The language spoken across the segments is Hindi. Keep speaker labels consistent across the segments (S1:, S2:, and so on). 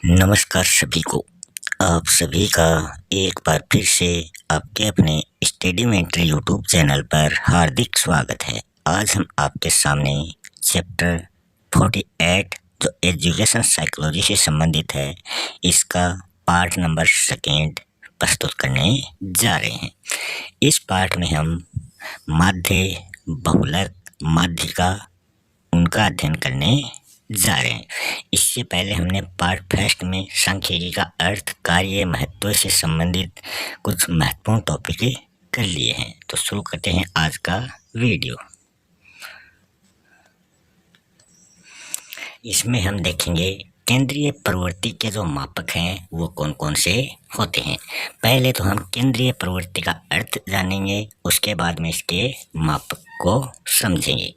S1: नमस्कार सभी को। आप सभी का एक बार फिर से आपके अपने स्टडीमेंट्री यूट्यूब चैनल पर हार्दिक स्वागत है। आज हम आपके सामने चैप्टर 48 जो एजुकेशन साइकोलॉजी से संबंधित है, इसका पार्ट नंबर 2 प्रस्तुत करने जा रहे हैं। इस पाठ में हम माध्य, बहुलक, माध्यिका उनका अध्ययन करने जा रहे हैं। इससे पहले हमने पार्ट फर्स्ट में सांख्यिकी का अर्थ, कार्य, महत्व से संबंधित कुछ महत्वपूर्ण टॉपिक कर लिए हैं। तो शुरू करते हैं आज का वीडियो। इसमें हम देखेंगे केंद्रीय प्रवृत्ति के जो मापक हैं वो कौन कौन से होते हैं। पहले तो हम केंद्रीय प्रवृत्ति का अर्थ जानेंगे, उसके बाद में इसके मापक को समझेंगे।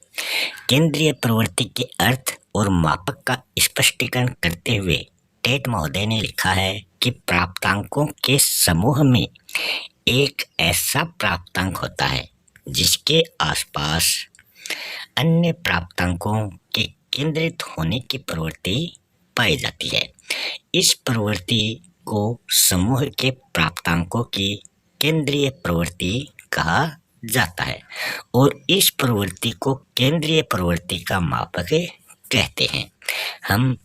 S1: केंद्रीय प्रवृत्ति के अर्थ और मापक का स्पष्टीकरण करते हुए टेट महोदय ने लिखा है कि प्राप्तांकों के समूह में एक ऐसा प्राप्तांक होता है जिसके आसपास अन्य प्राप्तांकों के केंद्रित होने की प्रवृत्ति पाई जाती है। इस प्रवृत्ति को समूह के प्राप्तांकों की केंद्रीय प्रवृत्ति कहा जाता है और इस प्रवृत्ति को केंद्रीय प्रवृत्ति का मापक कहते हैं। हम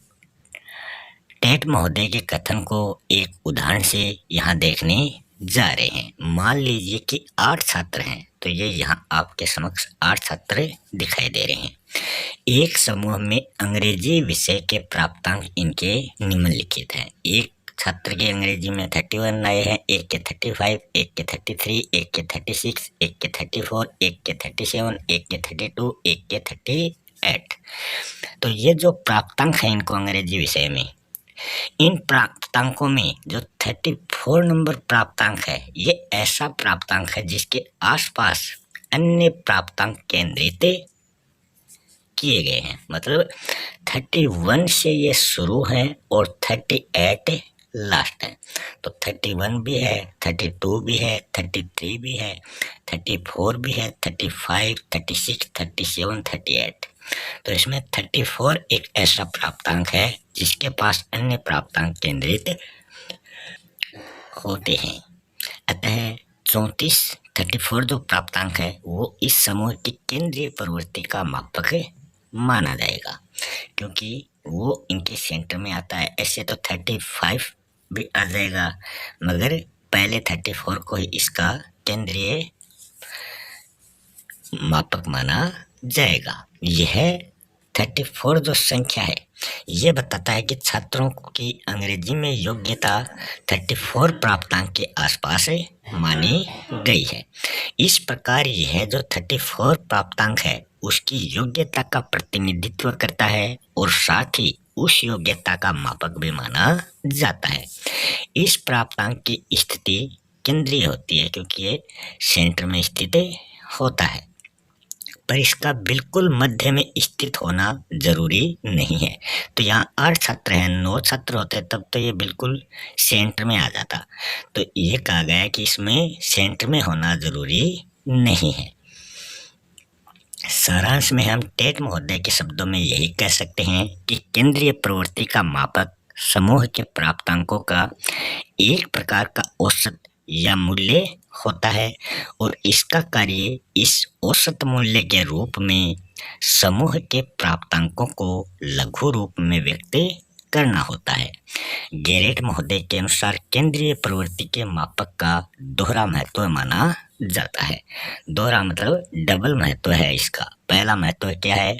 S1: टेट महोदय के कथन को एक उदाहरण से यहाँ देखने जा रहे हैं। मान लीजिए कि 8 छात्र हैं, तो ये यहाँ आपके समक्ष 8 छात्र दिखाई दे रहे हैं। एक समूह में अंग्रेजी विषय के प्राप्तांक इनके निम्नलिखित हैं। एक छात्र के अंग्रेजी में 31 आए हैं, एक के 35, एक के 33, एक के 36, एक के 34, एक के 37, एक के 32, एक के 38। तो ये जो प्राप्तांक है इनको अंग्रेजी विषय में, इन प्राप्तांकों में जो 34 नंबर प्राप्तांक है, ये ऐसा प्राप्तांक है जिसके आसपास अन्य प्राप्तांक केंद्रित किए गए हैं। मतलब 31 से ये शुरू है और 38 लास्ट है। तो 31 भी है, 32 भी है, 33 भी है, 34 भी है, 35, 36, 37, 38। तो इसमें 34 एक ऐसा प्राप्तांक है जिसके पास अन्य प्राप्तांक केंद्रित होते हैं। अतः 34 जो प्राप्तांक है वो इस समूह की केंद्रीय प्रवृत्ति का मापक माना जाएगा, क्योंकि वो इनके सेंटर में आता है। ऐसे तो 35 भी आ जाएगा, मगर पहले 34 को ही इसका केंद्रीय मापक माना जाएगा। यह 34 जो संख्या है ये बताता है कि छात्रों की अंग्रेजी में योग्यता 34 प्राप्तांक के आसपास मानी गई है। इस प्रकार यह जो 34 प्राप्तांक है उसकी योग्यता का प्रतिनिधित्व करता है और साथ ही उस योग्यता का मापक भी माना जाता है। इस प्राप्तांक की स्थिति केंद्रीय होती है क्योंकि ये सेंटर में स्थित होता है, पर इसका बिल्कुल मध्य में स्थित होना जरूरी नहीं है। तो यहाँ 8 छात्र हैं, 9 छात्र होते तब तो ये बिल्कुल सेंटर में आ जाता। तो ये कहा गया है कि इसमें सेंटर में होना जरूरी नहीं है। सारांश में हम टेट महोदय के शब्दों में यही कह सकते हैं कि केंद्रीय प्रवृत्ति का मापक समूह के प्राप्तांकों का एक प्रकार का औसत या मूल्य होता है और इसका कार्य इस औसत मूल्य के रूप में समूह के प्राप्तांकों को लघु रूप में व्यक्त करना होता है। गेरेट महोदय के अनुसार केंद्रीय प्रवृत्ति के मापक का दोहरा महत्व माना जाता है। दोहरा मतलब डबल महत्व है इसका। पहला महत्व क्या है?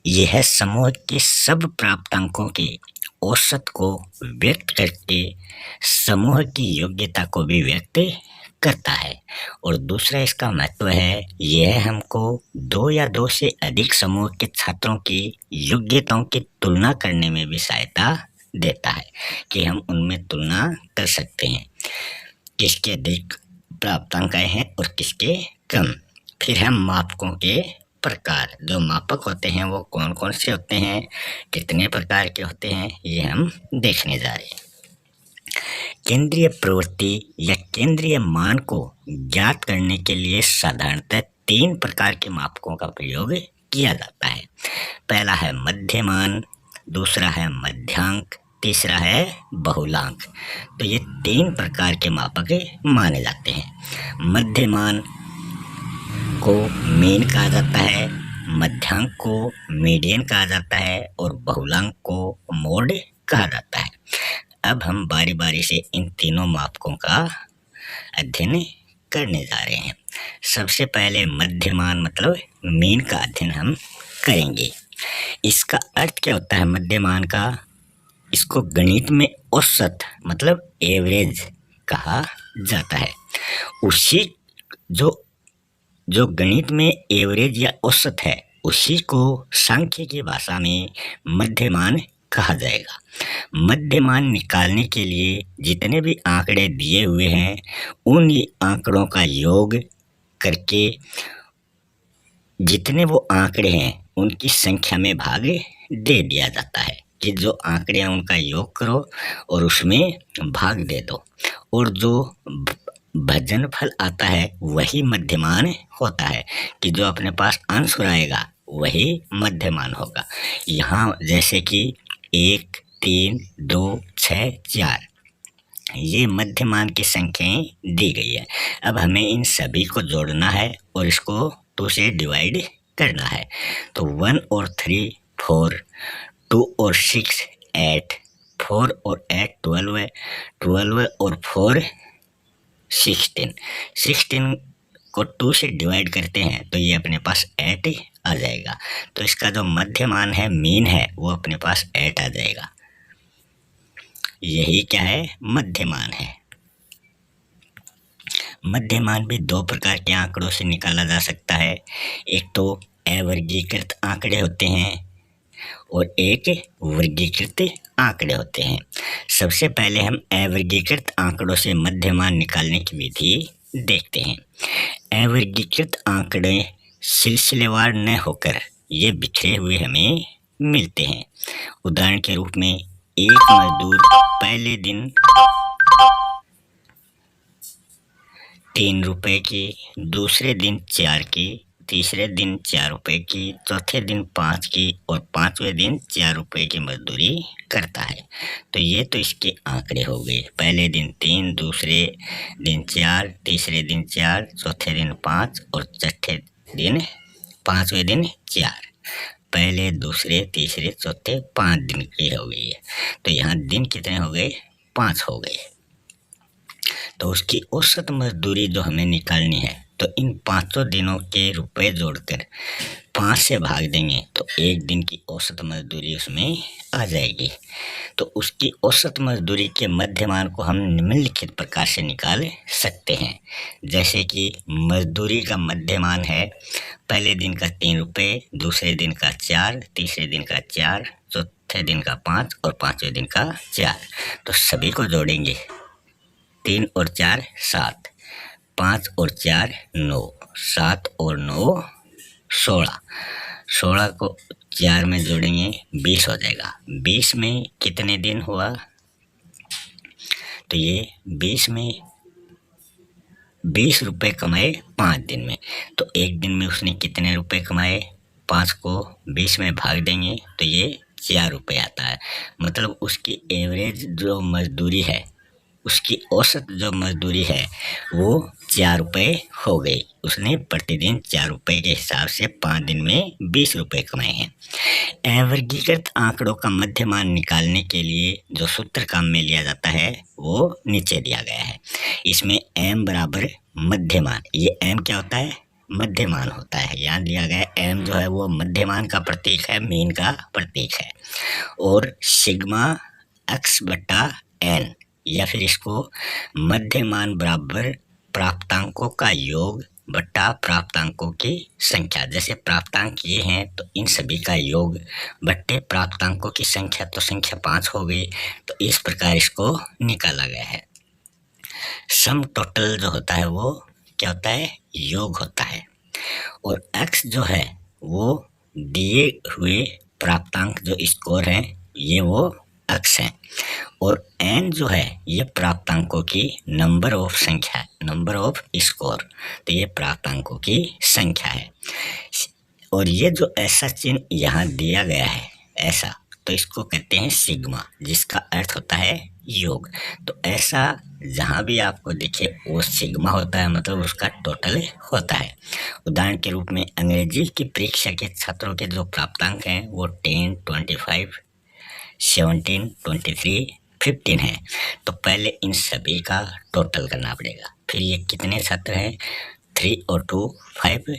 S1: यह समूह के सब प्राप्तांकों के औसत को व्यक्त करके समूह की योग्यता को भी व्यक्त करता है। और दूसरा इसका महत्व है, यह हमको 2 या 2 से अधिक समूह के छात्रों की योग्यताओं की तुलना करने में भी सहायता देता है कि हम उनमें तुलना कर सकते हैं किसके अधिक प्राप्तांक आए हैं और किसके कम। फिर हम मापकों के प्रकार, जो मापक होते हैं वो कौन कौन से होते हैं, कितने प्रकार के होते हैं, ये हम देखने जा रहे हैं। केंद्रीय प्रवृत्ति या केंद्रीय मान को ज्ञात करने के लिए साधारणतः 3 प्रकार के मापकों का प्रयोग किया जाता है। पहला है मध्यमान, दूसरा है मध्यांक, तीसरा है बहुलांक। तो ये 3 प्रकार के मापक माने जाते हैं। मध्यमान को मीन कहा जाता है, मध्यांक को मीडियन कहा जाता है और बहुलांक को मोड कहा जाता है। अब हम बारी बारी से इन तीनों मापकों का अध्ययन करने जा रहे हैं। सबसे पहले मध्यमान मतलब मीन का अध्ययन हम करेंगे। इसका अर्थ क्या होता है मध्यमान का? इसको गणित में औसत मतलब एवरेज कहा जाता है। उसी जो गणित में एवरेज या औसत है उसी को सांख्य की भाषा में मध्यमान कहा जाएगा। मध्यमान निकालने के लिए जितने भी आंकड़े दिए हुए हैं उन आंकड़ों का योग करके जितने वो आंकड़े हैं उनकी संख्या में भाग दे दिया जाता है कि जो आंकड़े हैं उनका योग करो और उसमें भाग दे दो, और जो भाजनफल आता है वही मध्यमान होता है कि जो अपने पास आंसर आएगा वही मध्यमान होगा। यहाँ जैसे कि 1, 3, 2, 6, 4 ये मध्यमान की संख्याएं दी गई है। अब हमें इन सभी को जोड़ना है और इसको 2 से डिवाइड करना है। तो 1 और 3 4, 2 और 6 8, 4 और 8 12 है, 12 और 4 16, 16 को 2 से डिवाइड करते हैं तो ये अपने पास 8 आ जाएगा। तो इसका जो मध्यमान है मीन है वो अपने पास 8 आ जाएगा। यही क्या है? मध्यमान है। मध्यमान भी 2 प्रकार के आंकड़ों से निकाला जा सकता है। एक तो अवर्गीकृत आंकड़े होते हैं और एक वर्गीकृत आंकड़े होते हैं। सबसे पहले हम अवर्गीकृत आंकड़ों से मध्यमान निकालने की विधि देखते हैं। अवर्गीकृत आंकड़े सिलसिलेवार न होकर ये बिखरे हुए हमें मिलते हैं। उदाहरण के रूप में एक मजदूर पहले दिन 3 रुपए की, दूसरे दिन 4 की, तीसरे दिन 4 रुपए की, चौथे दिन 5 की और 5वें दिन 4 रुपए की मजदूरी करता है। तो ये तो इसके आंकड़े हो गए। पहले दिन 3, दूसरे दिन 4, तीसरे दिन 4, चौथे दिन 5 और छठे दिन 5वें दिन 4। पहले, दूसरे, तीसरे, चौथे 5 दिन की हो गई है। तो यहाँ दिन कितने हो गए? 5 हो गए। तो उसकी औसत मजदूरी जो हमें निकालनी है तो इन 5 दिनों के रुपए जोड़कर 5 से भाग देंगे तो एक दिन की औसत मजदूरी उसमें आ जाएगी। तो उसकी औसत मजदूरी के मध्यमान को हम निम्नलिखित प्रकार से निकाल सकते हैं। जैसे कि मजदूरी का मध्यमान है पहले दिन का 3 रुपये, दूसरे दिन का 4, तीसरे दिन का 4, चौथे दिन का 5 और 5वें दिन का 4। तो सभी को जोड़ेंगे। 3 और 4 7, 5 और 4 9, 7 और 9 16, 16 को 4 में जोड़ेंगे 20 हो जाएगा। 20 में कितने दिन हुआ? तो ये 20 में 20 रुपये कमाए 5 दिन में। तो एक दिन में उसने कितने रुपए कमाए? 5 को 20 में भाग देंगे तो ये 4 रुपये आता है। मतलब उसकी एवरेज जो मजदूरी है, उसकी औसत जो मजदूरी है वो 4 रुपये हो गई। उसने प्रतिदिन 4 रुपये के हिसाब से 5 दिन में 20 रुपये कमाए हैं। अवर्गीकृत आंकड़ों का मध्यमान निकालने के लिए जो सूत्र काम में लिया जाता है वो नीचे दिया गया है। इसमें m बराबर मध्यमान, ये m क्या होता है? मध्यमान होता है। यहाँ दिया गया m जो है वो मध्यमान का प्रतीक है, मीन का प्रतीक है। और सिग्मा x बटा n, या फिर इसको मध्यमान बराबर प्राप्तांकों का योग बटा प्राप्तांकों की संख्या। जैसे प्राप्तांक ये हैं तो इन सभी का योग बट्टे प्राप्तांकों की संख्या, तो संख्या 5 हो गई। तो इस प्रकार इसको निकाला गया है। सम टोटल जो होता है वो क्या होता है? योग होता है। और x जो है वो दिए हुए प्राप्तांक जो स्कोर हैं ये वो x है। और n जो है ये प्राप्तांकों की नंबर ऑफ संख्या है, नंबर ऑफ स्कोर। तो ये प्राप्तांकों की संख्या है। और ये जो ऐसा चिन्ह यहाँ दिया गया है ऐसा, तो इसको कहते हैं सिग्मा, जिसका अर्थ होता है योग। तो ऐसा जहाँ भी आपको दिखे वो सिग्मा होता है, मतलब उसका टोटल होता है। उदाहरण के रूप में अंग्रेजी की परीक्षा के छात्रों के जो प्राप्तांक हैं वो 10, 25, 17, 23, 15 है। तो पहले इन सभी का टोटल करना पड़ेगा। फिर ये कितने छात्र हैं, 3 और 2 5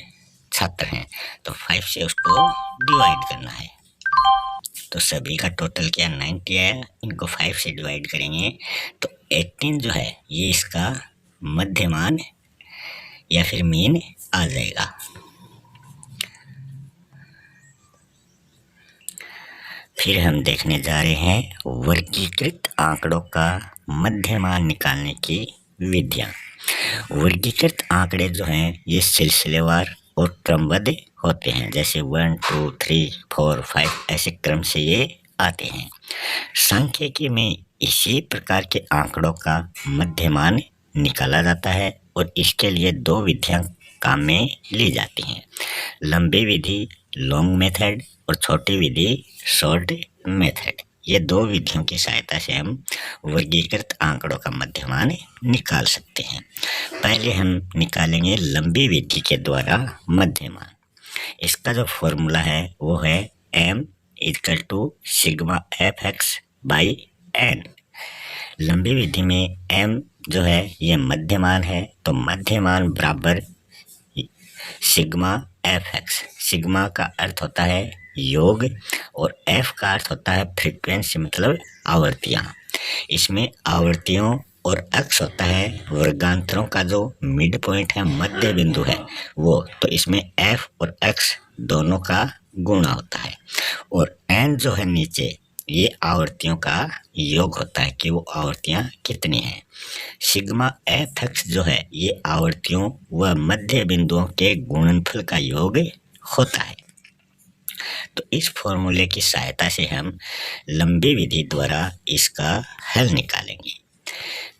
S1: छात्र हैं, तो 5 से उसको डिवाइड करना है। तो सभी का टोटल क्या 90 है, इनको 5 से डिवाइड करेंगे तो 18 जो है ये इसका मध्यमान या फिर मीन आ जाएगा। फिर हम देखने जा रहे हैं वर्गीकृत आंकड़ों का मध्यमान निकालने की विधियां। वर्गीकृत आंकड़े जो हैं ये सिलसिलेवार और क्रमबद्ध होते हैं, जैसे 1, 2, 3, 4, 5 ऐसे क्रम से ये आते हैं। सांख्यिकी में इसी प्रकार के आंकड़ों का मध्यमान निकाला जाता है और इसके लिए 2 विधियां काम में ली जाती हैं, लंबी विधि लॉन्ग मेथड और छोटी विधि शॉर्ट मेथड। ये 2 विधियों की सहायता से हम वर्गीकृत आंकड़ों का मध्यमान निकाल सकते हैं। पहले हम निकालेंगे लंबी विधि के द्वारा मध्यमान। इसका जो फॉर्मूला है वो है m equal to sigma F X by N. लंबी विधि में m जो है ये मध्यमान है, तो मध्यमान बराबर सिग्मा एफ एक्स। सिग्मा का अर्थ होता है योग और एफ का अर्थ होता है फ्रीक्वेंसी, मतलब आवर्तियां। इसमें आवर्तियों और एक्स होता है वर्गांतरों का जो मिड पॉइंट है, मध्य बिंदु है वो। तो इसमें एफ और एक्स दोनों का गुणा होता है और एन जो है नीचे ये आवर्तियों का योग होता है कि वो आवर्तियां कितनी हैं। सिग्मा एफ एक्स जो है ये आवर्तियों व मध्य बिंदुओं के गुणनफल का योग होता है। तो इस फॉर्मूले की सहायता से हम लंबी विधि द्वारा इसका हल निकालेंगे।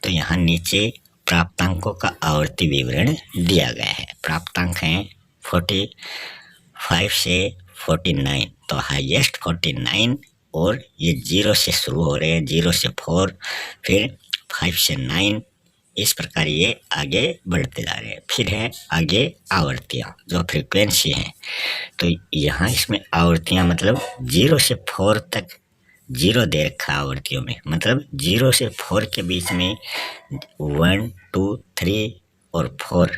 S1: तो यहाँ नीचे प्राप्तांकों का आवर्ती विवरण दिया गया है। प्राप्तांक हैं 45 से 49, तो हाईएस्ट 49 और ये 0 से शुरू हो रहे हैं, 0 से 4, फिर 5 से 9, इस प्रकार ये आगे बढ़ते जा रहे हैं। फिर है आगे आवर्तियाँ जो फ्रीक्वेंसी हैं, तो यहाँ इसमें आवर्तियाँ मतलब 0 से 4 तक 0 दे रखा है आवर्तियों में, मतलब 0 से 4 के बीच में 1, 2, 3 और 4,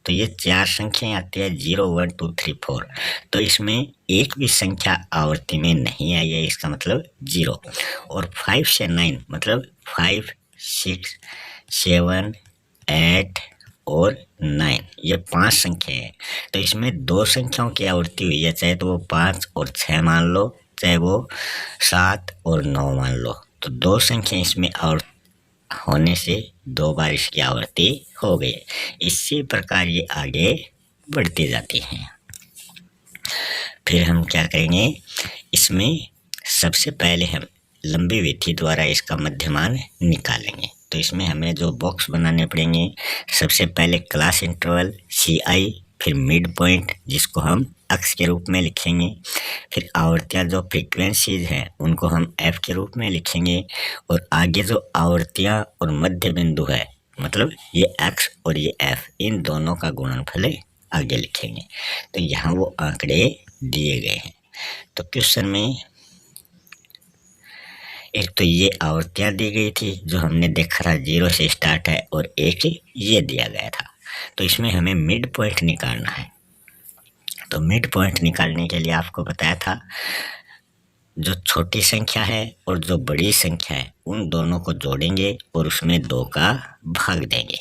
S1: तो ये 4 संख्याएं आती है 0, 1, 2, 3, 4। तो इसमें एक भी संख्या आवर्ती में नहीं आई है, इसका मतलब 0। और 5 से 9 मतलब 5, 6, 7, 8 और 9, ये 5 संख्या है। तो इसमें 2 संख्याओं की आवर्ती हुई है, चाहे तो वो 5 और 6 मान लो, चाहे वो 7 और 9 मान लो। तो 2 संख्या इसमें और होने से 2 बार इसकी आवर्ती हो गई। इसी प्रकार ये आगे बढ़ती जाती हैं। फिर हम क्या करेंगे, इसमें सबसे पहले हम लंबी विधि द्वारा इसका मध्यमान निकालेंगे। तो इसमें हमें जो बॉक्स बनाने पड़ेंगे, सबसे पहले क्लास इंटरवल CI, फिर मिड पॉइंट जिसको हम अक्स के रूप में लिखेंगे, फिर आवर्तियाँ जो फ्रीक्वेंसीज हैं उनको हम F के रूप में लिखेंगे, और आगे जो आवर्तियाँ और मध्य बिंदु है मतलब ये X और ये F, इन दोनों का गुणनफल आगे लिखेंगे। तो यहाँ वो आंकड़े दिए गए हैं। तो क्वेश्चन में एक तो ये आवर्तियाँ दी गई थी जो हमने देखा था 0 से स्टार्ट है, और एक ये दिया गया था। तो इसमें हमें मिड पॉइंट निकालना है। तो मिड पॉइंट निकालने के लिए आपको बताया था जो छोटी संख्या है और जो बड़ी संख्या है उन दोनों को जोड़ेंगे और उसमें 2 का भाग देंगे।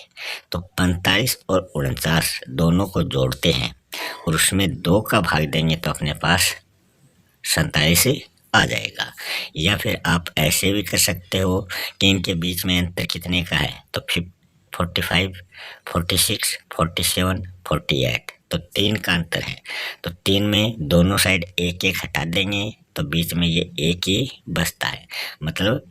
S1: तो 45 और 49 दोनों को जोड़ते हैं और उसमें 2 का भाग देंगे तो अपने पास 47 आ जाएगा। या फिर आप ऐसे भी कर सकते हो कि इनके बीच में अंतर कितने का है, तो 45, 46, 47, 48, तो 3 का अंतर है। तो 3 में दोनों साइड 1 1 हटा देंगे तो बीच में ये एक ही बचता है, मतलब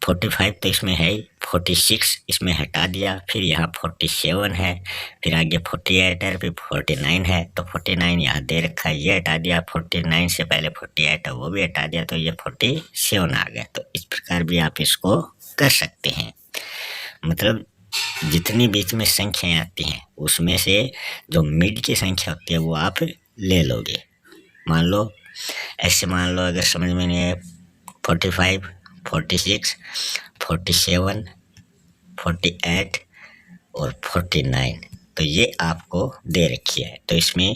S1: 45 तो इसमें है, 46 इसमें हटा दिया, फिर यहाँ 47 है, फिर आगे 48 है, फिर 49 है, तो 49 यहाँ दे रखा है, ये हटा दिया, 49 से पहले 48 है वो भी हटा दिया, तो ये 47 आ गया। तो इस प्रकार भी आप इसको कर सकते हैं। मतलब जितनी बीच में संख्याएं आती हैं उसमें से जो मिड की संख्या होती है वो आप ले लोगे। मान लो ऐसे, मान लो अगर समझ में नहीं आए 45, 46, 47, 48 और 49, तो ये आपको दे रखी है। तो इसमें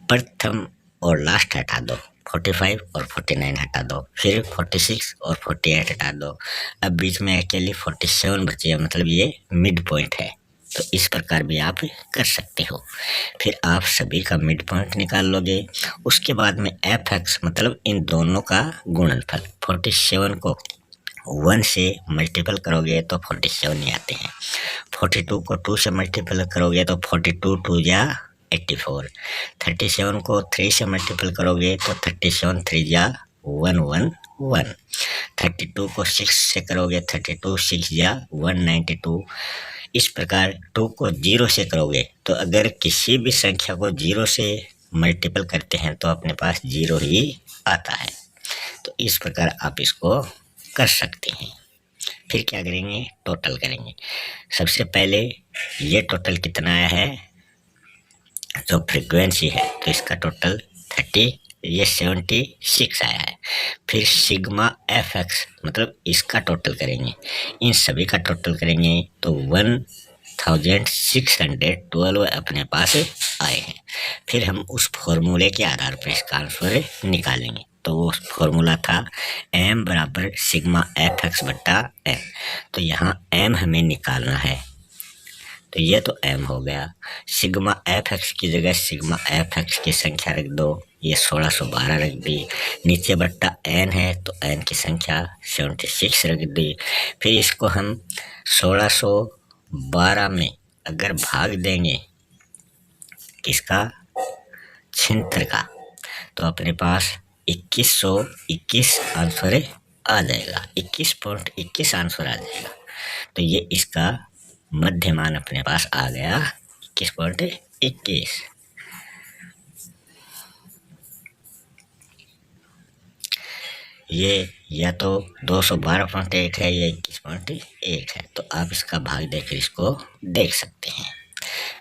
S1: प्रथम और लास्ट हटा दो, 45 और 49 हटा दो, फिर 46 और 48 हटा दो, अब बीच में अकेली 47 बची है, मतलब ये मिड पॉइंट है। तो इस प्रकार भी आप कर सकते हो। फिर आप सभी का मिड पॉइंट निकाल लोगे। उसके बाद में एफ एक्स मतलब इन दोनों का गुणनफल, 47 को 1 से मल्टीपल करोगे तो 47 नहीं आते हैं, 42 को 2 से मल्टीपल करोगे तो 42 2 या 84, 37 को 3 से मल्टीपल करोगे तो 37 3 या 111, 32 को 6 से करोगे 32 6 या 192। इस प्रकार 2 को 0 से करोगे तो अगर किसी भी संख्या को 0 से मल्टीपल करते हैं तो अपने पास 0 ही आता है। तो इस प्रकार आप इसको कर सकते हैं। फिर क्या करेंगे, टोटल करेंगे। सबसे पहले ये टोटल कितना आया है, जो फ्रीक्वेंसी है तो इसका टोटल 30, ये 76 आया है। फिर सिग्मा एफ एक्स मतलब इसका टोटल करेंगे, इन सभी का टोटल करेंगे तो 1612 अपने पास आए हैं। फिर हम उस फॉर्मूले के आधार पर इसका आंसर निकालेंगे। तो वो फॉर्मूला था m बराबर सिग्मा एफ एक्स बट्टा m। तो यहाँ m हमें निकालना है, तो ये तो m हो गया। सिग्मा एफ एक्स की जगह सिग्मा एफ एक्स की संख्या रख दो, ये 1612 रख दी। नीचे बट्टा n है तो n की संख्या 76 रख दी। फिर इसको हम 1612 में अगर भाग देंगे किसका, छिहत्तर का, तो अपने पास 2121 आंसर आ जाएगा, 21.21 आंसर आ जाएगा। तो ये इसका मध्यमान अपने पास आ गया 21.21। ये या तो 212.8 है या 21.1 है, तो आप इसका भाग देकर इसको देख सकते हैं।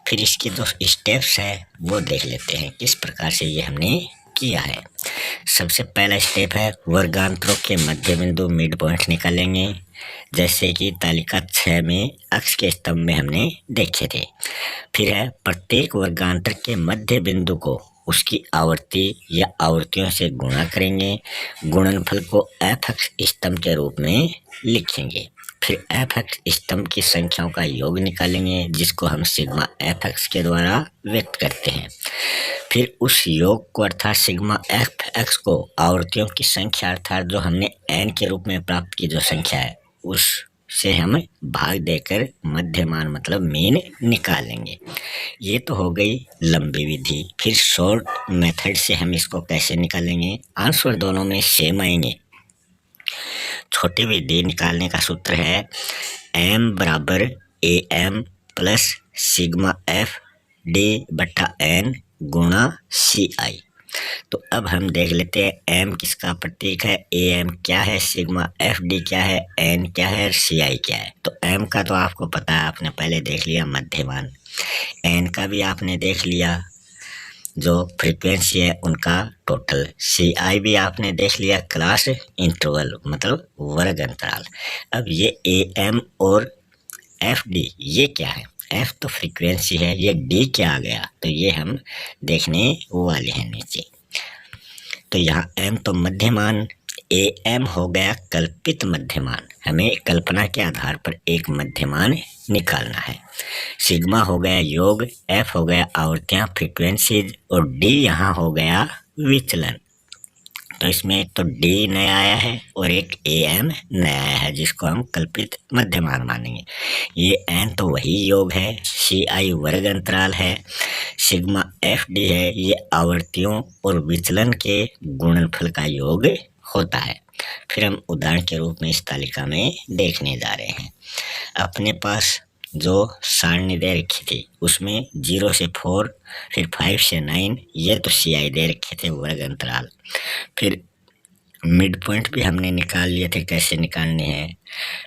S1: फिर इसके जो स्टेप्स है वो देख लेते हैं किस प्रकार से ये हमने किया है। सबसे पहला स्टेप है वर्गांतरों के मध्य बिंदु मिड पॉइंट निकालेंगे, जैसे कि तालिका 6 में अक्ष के स्तंभ में हमने देखे थे। फिर है प्रत्येक वर्गांतर के मध्य बिंदु को उसकी आवर्ती या आवर्तियों से गुणा करेंगे, गुणनफल को एफ एक्स स्तंभ के रूप में लिखेंगे। फिर एफ एक्स स्तंभ की संख्याओं का योग निकालेंगे, जिसको हम सिग्मा एफ एक्स के द्वारा व्यक्त करते हैं। फिर उस योग को अर्थात सिग्मा एफ एक्स को आवर्तियों की संख्या अर्थात जो हमने n के रूप में प्राप्त की जो संख्या है उससे हम भाग देकर मध्यमान मतलब मीन निकालेंगे। ये तो हो गई लंबी विधि। फिर शॉर्ट मेथड से हम इसको कैसे निकालेंगे, आंसर दोनों में सेम आएंगे। छोटी विधि निकालने का सूत्र है m बराबर A M plus sigma F D बट्टा n गुणा सी आई। तो अब हम देख लेते हैं m किसका प्रतीक है, ए एम क्या है, सिग्मा एफ डी क्या है, n क्या है, सी आई क्या है। तो m का तो आपको पता है, आपने पहले देख लिया मध्यमान। n का भी आपने देख लिया, जो फ्रीक्वेंसी है उनका टोटल। सी आई भी आपने देख लिया, क्लास इंटरवल मतलब वर्ग अंतराल। अब ये ए एम और एफ डी ये क्या है, एफ तो फ्रीक्वेंसी है, ये डी क्या आ गया, तो ये हम देखने वाले हैं नीचे। तो यहाँ एम तो मध्यमान, ए एम हो गया कल्पित मध्यमान, हमें कल्पना के आधार पर एक मध्यमान निकालना है। सिग्मा हो गया योग, एफ हो गया आवर्तियाँ फ्रीक्वेंसीज, और डी यहाँ हो गया विचलन। तो इसमें तो डी नया आया है और एक ए एम नया आया है, जिसको हम कल्पित मध्यमान मानेंगे। ये एन तो वही योग है, सी आई वर्ग अंतराल है, सिग्मा एफ डी है, ये आवर्तियों और विचलन के गुणनफल का योग होता है। फिर हम उदाहरण के रूप में इस तालिका में देखने जा रहे हैं। अपने पास जो सारणी दे रखी थी उसमें 0 से 4, फिर 5 से 9, ये तो सी आई दे रखे थे वर्ग अंतराल। फिर मिड पॉइंट भी हमने निकाल लिए थे, कैसे निकालने हैं।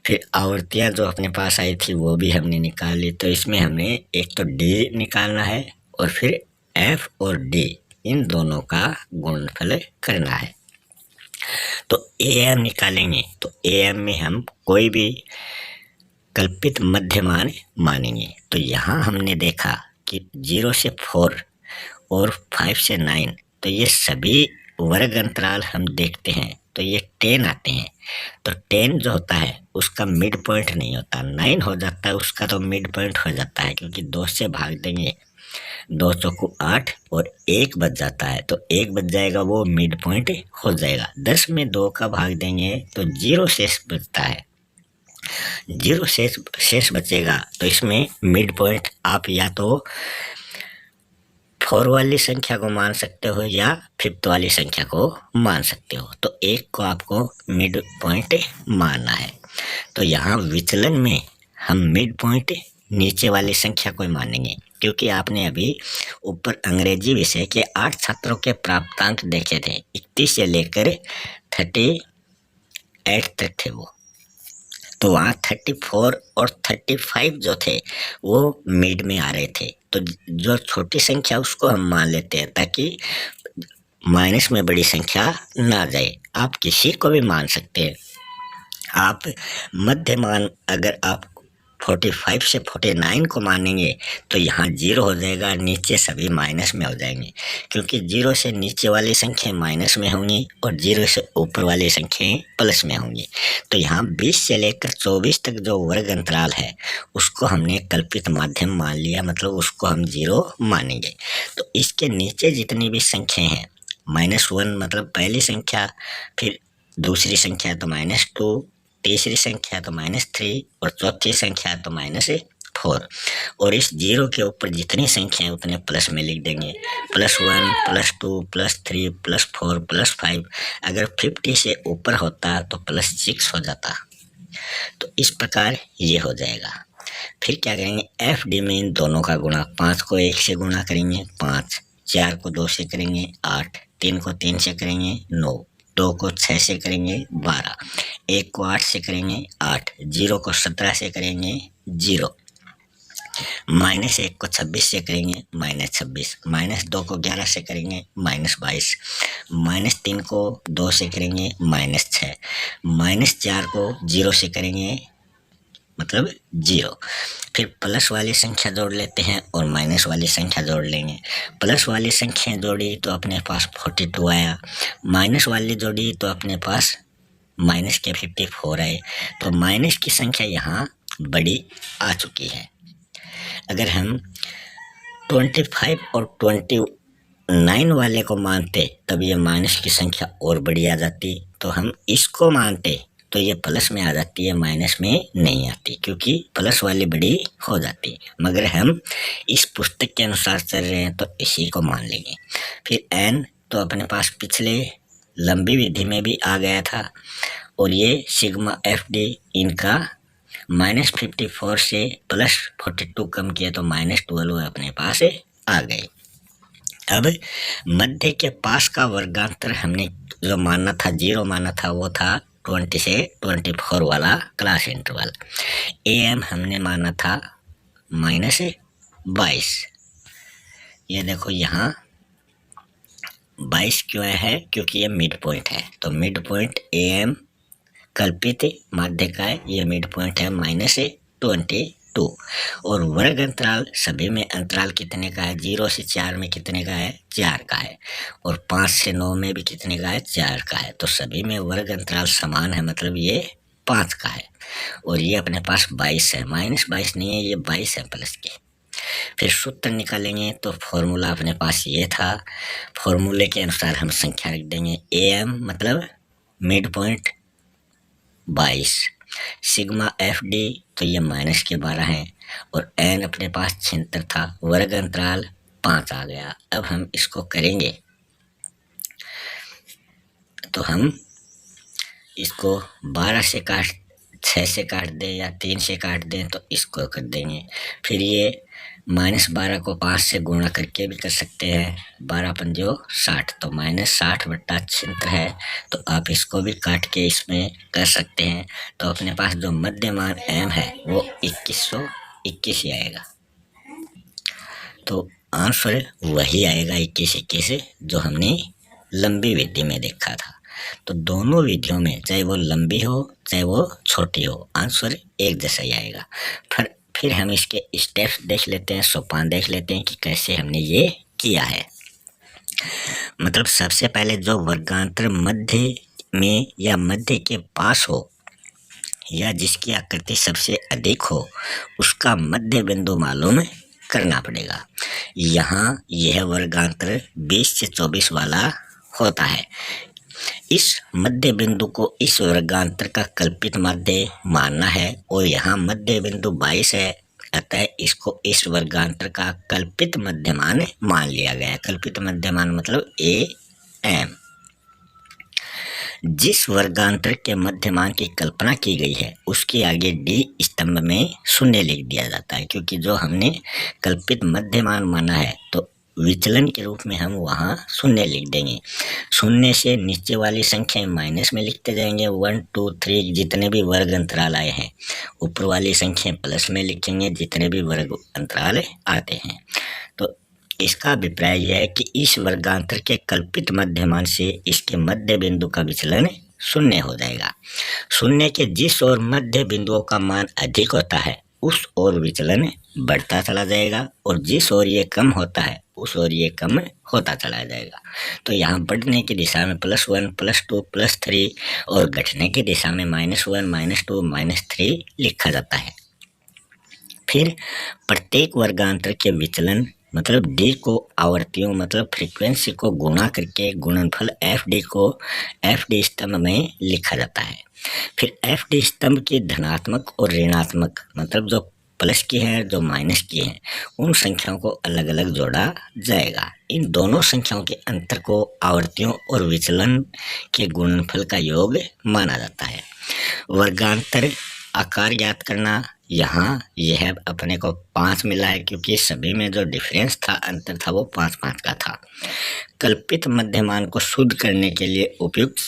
S1: फिर आवर्तियाँ जो अपने पास आई थी वो भी हमने निकाल ली। तो इसमें हमें एक तो डी निकालना है और फिर एफ और डी इन दोनों का गुणनफल करना है। तो ए एम निकालेंगे तो ए एम में हम कोई भी कल्पित मध्यमान मानेंगे। तो यहाँ हमने देखा कि 0 से 4 और 5 से 9, तो ये सभी वर्ग अंतराल हम देखते हैं तो ये 10 आते हैं। तो 10 जो होता है उसका मिड पॉइंट नहीं होता, 9 हो जाता है उसका तो मिड पॉइंट हो जाता है, क्योंकि 2 से भाग देंगे 2 चौको 8 और 1 बच जाता है, तो 1 बच जाएगा, वो मिड पॉइंट हो जाएगा। 10 में 2 का भाग देंगे तो 0 शेष बचता है, 0 शेष बचेगा। तो इसमें मिड पॉइंट आप या तो 4 वाली संख्या को मान सकते हो या 5th वाली संख्या को मान सकते हो। तो 1 को आपको मिड पॉइंट मानना है। तो यहाँ विचलन में हम मिड पॉइंट नीचे वाली संख्या को मानेंगे, क्योंकि आपने अभी ऊपर अंग्रेजी विषय के 8 छात्रों के प्राप्तांक देखे थे, 31 से लेकर 38 तक थे वो। तो वहाँ 34 और 35 जो थे वो मिड में आ रहे थे। तो जो छोटी संख्या उसको हम मान लेते हैं ताकि माइनस में बड़ी संख्या ना जाए। आप किसी को भी मान सकते हैं। आप मध्यमान अगर आप 45 से 49 को मानेंगे तो यहाँ 0 हो जाएगा, नीचे सभी माइनस में हो जाएंगे, क्योंकि 0 से नीचे वाली संख्या माइनस में होंगी और 0 से ऊपर वाली संख्याएं प्लस में होंगी। तो यहाँ 20 से लेकर 24 तक जो वर्ग अंतराल है उसको हमने कल्पित माध्यम मान लिया, मतलब उसको हम 0 मानेंगे। तो इसके नीचे जितनी भी संख्याएं हैं, -1 मतलब पहली संख्या, फिर दूसरी संख्या तो -2, तीसरी संख्या तो -3 और चौथी संख्या तो -4, और इस 0 के ऊपर जितनी संख्याएं उतने प्लस में लिख देंगे, +1 +2 +3 +4 +5। अगर 50 से ऊपर होता तो +6 हो जाता। तो इस प्रकार ये हो जाएगा। फिर क्या करेंगे, एफ डी में इन दोनों का गुणा, 5 को 1 से गुणा करेंगे 5, 4 को 2 से करेंगे 8, 3 को 3 से करेंगे 9, 2 को 6 से करेंगे 12, 1 को 8 से करेंगे 8, 0 को 17 से करेंगे 0, -1 को 26 से करेंगे -26, -2 को 11 से करेंगे -22, -3 को 2 से करेंगे -6, -4 को 0 से करेंगे मतलब 0। फिर प्लस वाली संख्या जोड़ लेते हैं और माइनस वाली संख्या जोड़ लेंगे। प्लस वाली संख्या जोड़ी तो अपने पास 42 आया, माइनस वाली जोड़ी तो अपने पास माइनस के 54 आए। तो माइनस की संख्या यहाँ बड़ी आ चुकी है। अगर हम 25 और 29 वाले को मानते तब ये माइनस की संख्या और बड़ी आ जाती, तो हम इसको मानते तो ये प्लस में आ जाती है, माइनस में नहीं आती, क्योंकि प्लस वाली बड़ी हो जाती। मगर हम इस पुस्तक के अनुसार चल रहे हैं तो इसी को मान लेंगे। फिर n तो अपने पास पिछले लंबी विधि में भी आ गया था, और ये सिग्मा एफ डी इनका -54 से +42 कम किया तो -12 अपने पास आ गए। अब मध्य के पास का वर्गांतर हमने जो माना था 0 माना था वो था 20 से 24 वाला क्लास इंटरवल। ए एम हमने माना था -22। ये देखो यहाँ 22 क्यों है, क्योंकि ये मिड पॉइंट है। तो मिड पॉइंट ए एम कल्पित माध्य का है, ये मिड पॉइंट है -22। और वर्ग अंतराल सभी में अंतराल कितने का है, 0 से 4 में कितने का है, 4 का है, और 5 से 9 में भी कितने का है, 4 का है। तो सभी में वर्ग अंतराल समान है, मतलब ये 5 का है। और ये अपने पास 22 है, -22 नहीं है, ये 22 है प्लस के। फिर सूत्र निकालेंगे तो फॉर्मूला अपने पास ये था। फॉर्मूले के अनुसार हम संख्या रख देंगे। AM मतलब मिड पॉइंट 22, सिग्मा FD तो ये -12 है, और n अपने पास 76 था, वर्ग अंतराल 5 आ गया। अब हम इसको करेंगे तो हम इसको 12 से काट 6 से काट दें या 3 से काट दें तो इसको कर देंगे। फिर ये -12 को 5 से गुणा करके भी कर सकते हैं। 12 पंजो 60 तो -60/76 है। तो आप इसको भी काट के इसमें कर सकते हैं। तो अपने पास जो मध्यमान m है वो 2121 ही आएगा। तो आंसर वही आएगा 2121 जो हमने लंबी विधि में देखा था। तो दोनों विधियों में चाहे वो लंबी हो चाहे वो छोटी हो, आंसर एक जैसा ही आएगा। फिर हम इसके स्टेप्स देख लेते हैं, सोपान देख लेते हैं कि कैसे हमने ये किया है। मतलब सबसे पहले जो वर्गांतर मध्य में या मध्य के पास हो या जिसकी आकृति सबसे अधिक हो उसका मध्य बिंदु मालूम करना पड़ेगा। यहाँ यह वर्गांतर 20 से 24 वाला होता है। इस मध्य बिंदु को इस वर्गांतर का कल्पित माध्य मानना है और यहाँ मध्य बिंदु 22 है, अतः इसको इस वर्गांतर का कल्पित मध्यमान मान लिया गया है। कल्पित मध्यमान मतलब AM। जिस वर्गांतर के मध्यमान की कल्पना की गई है उसके आगे D स्तंभ में 0 लिख दिया जाता है, क्योंकि जो हमने कल्पित मध्यमान माना है तो विचलन के रूप में हम वहाँ 0 लिख देंगे। 0 से नीचे वाली संख्या माइनस में लिखते जाएंगे, 1 2 3 जितने भी वर्ग अंतराल आए हैं। ऊपर वाली संख्या प्लस में लिखेंगे जितने भी वर्ग अंतराल आते हैं। तो इसका अभिप्राय यह है कि इस वर्गांतर के कल्पित मध्यमान से इसके मध्य बिंदु का विचलन 0 हो जाएगा। 0 के जिस ओर मध्य बिंदुओं का मान अधिक होता है उस ओर विचलन बढ़ता चला जाएगा, और जिस ओर ये कम होता है उस ओर ये कम होता चला जाएगा। तो यहाँ बढ़ने की दिशा में +1 +2 +3 और घटने की दिशा में -1 -2 -3 लिखा जाता है। फिर प्रत्येक वर्गांतर के विचलन मतलब D को आवर्तियों मतलब फ्रीक्वेंसी को गुणा करके गुणनफल FD को FD स्तंभ में लिखा जाता है। फिर FD स्तंभ की धनात्मक और ऋणात्मक मतलब जो प्लस की है जो माइनस की है उन संख्याओं को अलग अलग जोड़ा जाएगा। इन दोनों संख्याओं के अंतर को आवर्तियों और विचलन के गुणनफल का योग माना जाता है। वर्गांतर आकार ज्ञात करना, यहाँ यह अपने को 5 मिला है क्योंकि सभी में जो डिफरेंस था अंतर था वो 5-5 का था। कल्पित मध्यमान को शुद्ध करने के लिए उपयुक्त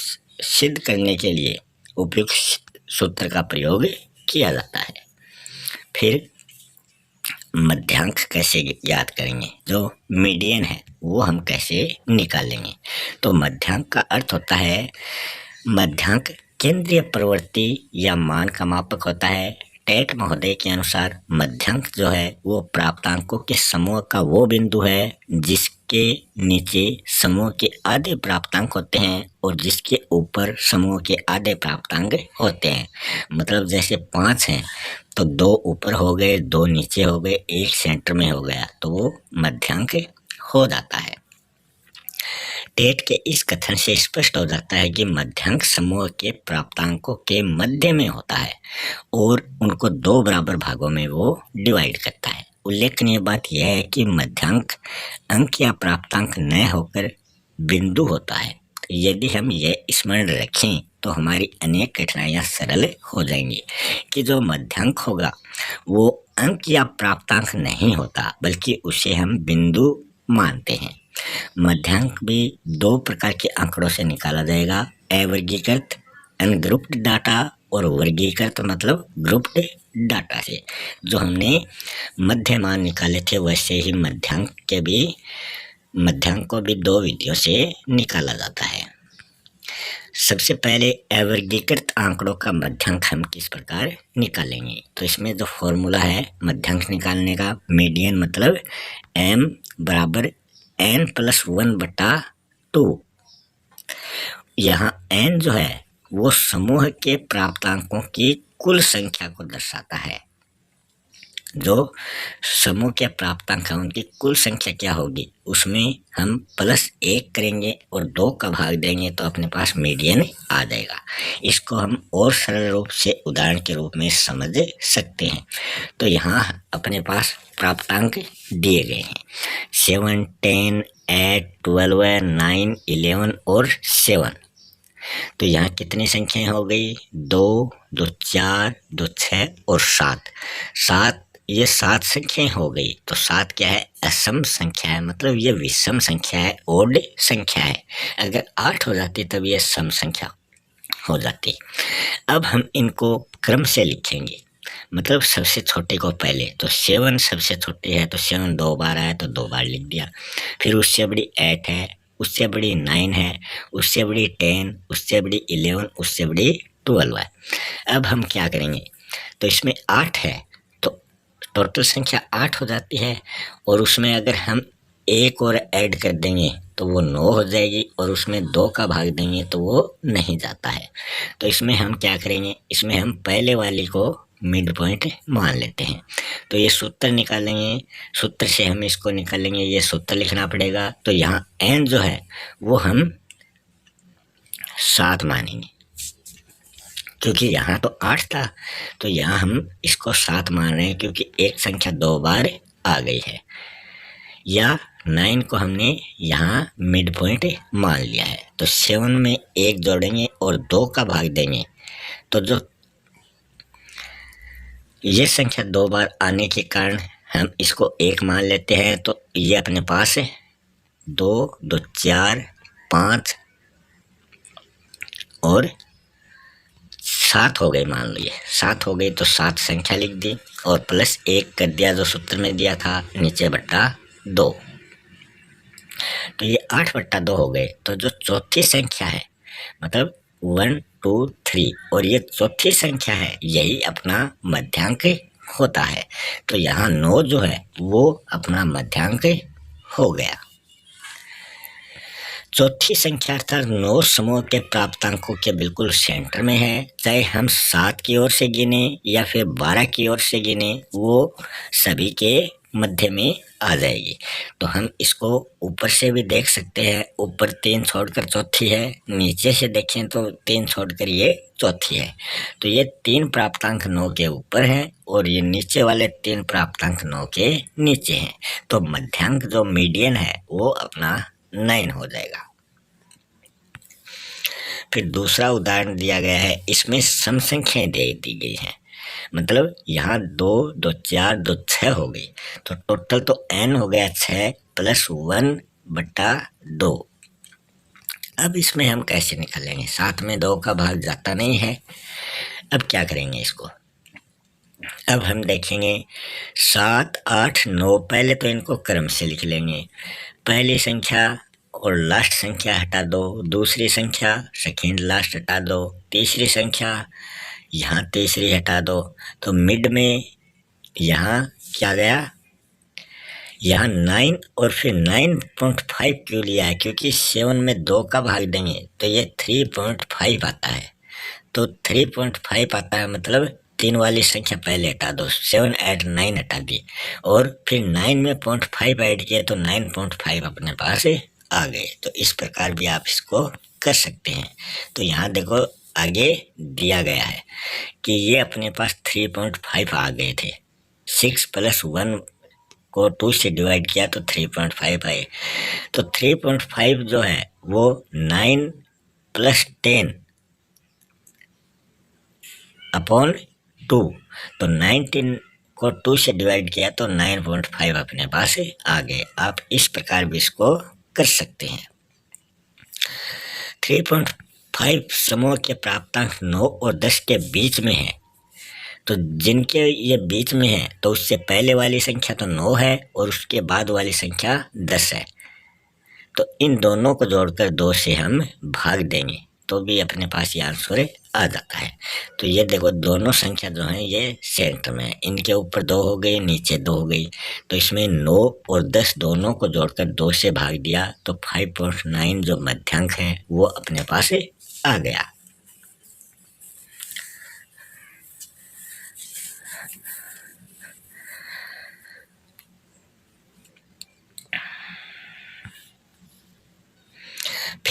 S1: सिद्ध करने के लिए उपयुक्त सूत्र का प्रयोग किया जाता है। फिर मध्यांक कैसे याद करेंगे, जो मीडियन है वो हम कैसे निकालेंगे। तो मध्यांक का अर्थ होता है, मध्यांक केंद्रीय प्रवृत्ति या मान का मापक होता है। टेट महोदय के अनुसार मध्यांक जो है वो प्राप्तांकों के समूह का वो बिंदु है जिसके नीचे समूह के आधे प्राप्तांक होते हैं और जिसके ऊपर समूह के आधे प्राप्तांक होते हैं। मतलब जैसे 5 हैं तो 2 ऊपर हो गए, 2 नीचे हो गए, 1 सेंटर में हो गया, तो वो मध्यांक हो जाता है। टेट के इस कथन से स्पष्ट हो जाता है कि मध्यांक समूह के प्राप्तांकों के मध्य में होता है और उनको 2 बराबर भागों में वो डिवाइड करता है। उल्लेखनीय बात यह है कि मध्यांक अंक या प्राप्तांक न होकर बिंदु होता है। यदि हम यह स्मरण रखें तो हमारी अनेक कठिनाइयां सरल हो जाएंगी कि जो मध्यांक होगा वो अंक या प्राप्तांक नहीं होता बल्कि उसे हम बिंदु मानते हैं। मध्यांक भी 2 प्रकार के आंकड़ों से निकाला जाएगा, अवर्गीकृत अनग्रुप्ड डाटा और वर्गीकृत मतलब ग्रुप्ड डाटा से। जो हमने मध्यमान निकाले थे वैसे ही मध्यांक को भी 2 विधियों से निकाला जाता है। सबसे पहले अवर्गीकृत आंकड़ों का मध्यांक हम किस प्रकार निकालेंगे, तो इसमें जो फॉर्मूला है मध्यांक निकालने का, मीडियन मतलब m बराबर n + 1/2। यहाँ n जो है वो समूह के प्राप्तांकों की कुल संख्या को दर्शाता है। जो समूह के प्राप्तांक है उनकी कुल संख्या क्या होगी, उसमें हम +1 करेंगे और 2 का भाग देंगे तो अपने पास मीडियन आ जाएगा। इसको हम और सरल रूप से उदाहरण के रूप में समझ सकते हैं। तो यहाँ अपने पास प्राप्तांक दिए गए हैं 7, 10, 8, 12, 9, 11 और 7। तो यहाँ कितनी संख्याएं हो गई, 2, 2, 4, 2, 6 और 7। ये 7 संख्याएं हो गई। तो 7 क्या है, असम संख्या है, मतलब ये विषम संख्या है, ओड संख्या है। अगर 8 हो जाती तब ये सम संख्या हो जाती। अब हम इनको क्रम से लिखेंगे, मतलब सबसे छोटे को पहले। तो 7 सबसे छोटी है तो 7 2 बार आया तो 2 बार लिख दिया। फिर उससे बड़ी 8 है, उससे बड़ी 9 है, उससे बड़ी 10, उससे बड़ी 11, उससे बड़ी 12 है। अब हम क्या करेंगे, तो इसमें 8 है तो टोटल संख्या 8 हो जाती है, और उसमें अगर हम एक और ऐड कर देंगे तो वो 9 हो जाएगी, और उसमें 2 का भाग देंगे तो वो नहीं जाता है। तो इसमें हम क्या करेंगे, इसमें हम पहले वाली को मिड पॉइंट मान लेते हैं। तो ये सूत्र निकालेंगे, सूत्र से हम इसको निकालेंगे, ये सूत्र लिखना पड़ेगा। तो यहाँ n जो है वो हम 7 मानेंगे, क्योंकि यहाँ तो 8 था, तो यहाँ हम इसको 7 मान रहे हैं क्योंकि एक संख्या 2 बार आ गई है। या 9 को हमने यहाँ मिड पॉइंट मान लिया है। तो 7 में 1 जोड़ेंगे और 2 का भाग देंगे, तो जो ये संख्या 2 बार आने के कारण हम इसको 1 मान लेते हैं। तो ये अपने पास 2, 2, 4, 5 और 7 हो गई। मान लो ये 7 हो गई, तो 7 संख्या लिख दी और +1 कर दिया जो सूत्र में दिया था, नीचे बटा 2। तो ये 8/2 हो गए। तो जो चौथी संख्या है, मतलब 1, 2, 3, और ये चौथी संख्या है, यही अपना मध्यांक होता है। तो यहाँ 9 जो है वो अपना मध्यांक हो गया। चौथी संख्या अर्थात 9 समूह के प्राप्तांकों के बिल्कुल सेंटर में है। चाहे हम 7 की ओर से गिने या फिर 12 की ओर से गिने, वो सभी के मध्य में आ जाएगी। तो हम इसको ऊपर से भी देख सकते हैं, ऊपर 3 छोड़कर चौथी है, नीचे से देखें तो 3 छोड़कर ये चौथी है। तो ये 3 प्राप्तांक 9 के ऊपर हैं और ये नीचे वाले 3 प्राप्तांक 9 के नीचे हैं। तो मध्यांक जो मीडियन है वो अपना 9 हो जाएगा। फिर दूसरा उदाहरण दिया गया है, इसमें सम संख्याएं दे दी गई हैं, मतलब यहाँ 2, 2, 4, 2, 6 हो गई। तो टोटल तो n हो गया 6 + 1/2। अब इसमें हम कैसे निकालेंगे, 7 में 2 का भाग जाता नहीं है। अब क्या करेंगे इसको, अब हम देखेंगे 7, 8, 9। पहले तो इनको क्रम से लिख लेंगे, पहली संख्या और लास्ट संख्या हटा दो, दूसरी संख्या सेकेंड लास्ट हटा दो, तीसरी संख्या यहाँ तीसरी हटा दो। तो मिड में यहाँ क्या गया, यहाँ 9 और फिर 9.5 क्यों लिया है, क्योंकि 7 में 2 का भाग देंगे तो ये 3.5 आता है। तो 3.5 आता है, मतलब 3 वाली संख्या पहले हटा दो, 7, 8, 9 हटा दी और फिर 9 में 0.5 ऐड किया तो 9.5 अपने पास आ गए। तो इस प्रकार भी आप इसको कर सकते हैं। तो यहाँ देखो आगे दिया गया है कि ये अपने पास 3.5 आ गए थे। 6 + 1 को 2 से डिवाइड किया तो 3.5 आए। तो 3.5 जो है वो 9 + 10 अपॉन 2, तो 19 को 2 से डिवाइड किया तो 9.5 अपने पास आ गए। आप इस प्रकार भी इसको कर सकते हैं। 3.5 समूह के प्राप्तांक 9 और 10 के बीच में है। तो जिनके ये बीच में है तो उससे पहले वाली संख्या तो 9 है और उसके बाद वाली संख्या 10 है। तो इन दोनों को जोड़कर 2 से हम भाग देंगे तो भी अपने पास ये आंसर आ जाता है। तो ये देखो दोनों संख्या जो है ये सेंटर में है, इनके ऊपर 2 हो गई, नीचे 2 हो गई। तो इसमें 9 और 10 दोनों को जोड़कर 2 से भाग दिया तो 5.9 जो मध्यांक है वो अपने पास आ गया।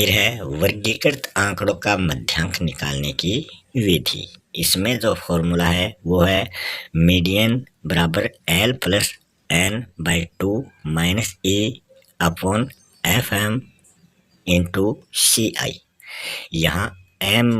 S1: फिर है वर्गीकृत आंकड़ों का मध्यांक निकालने की विधि। इसमें जो फॉर्मूला है वो है मीडियन बराबर L plus N/2 minus E upon FM into CI। यहाँ M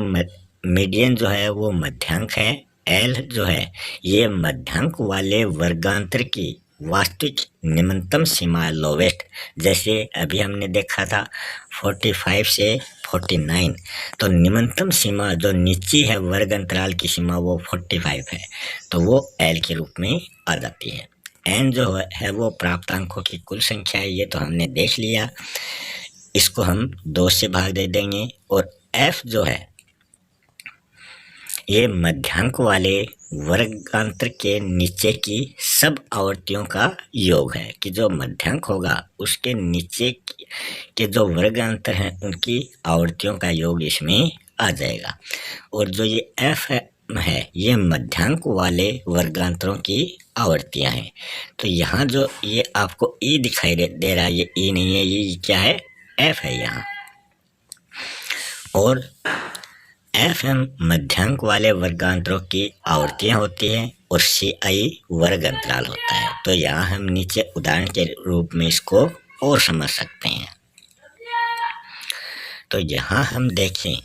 S1: मीडियन जो है वो मध्यांक है, L जो है ये मध्यांक वाले वर्गांतर की वास्तविक निम्नतम सीमा लोवेस्ट। जैसे अभी हमने देखा था 45 से 49, तो निम्नतम सीमा जो नीचे है वर्ग अंतराल की सीमा वो 45 है, तो वो L के रूप में आ जाती है। N जो है वो प्राप्तांकों की कुल संख्या है, ये तो हमने देख लिया, इसको हम 2 से भाग दे देंगे। और F जो है ये मध्यांक वाले वर्गांतर के नीचे की सब आवर्तियों का योग है, कि जो मध्यांक होगा उसके नीचे के जो वर्गांतर हैं उनकी आवर्तियों का योग इसमें आ जाएगा। और जो ये F है ये मध्यांक वाले वर्गांतरों की आवर्तियां हैं। तो यहाँ जो ये आपको E दिखाई दे रहा है, ये E नहीं है, ये क्या है, F है यहाँ। और FM मध्यांक वाले वर्गांतरों की आवर्तियां होती हैं और CI वर्ग अंतराल होता है। तो यहाँ हम नीचे उदाहरण के रूप में इसको और समझ सकते हैं। तो यहाँ हम देखें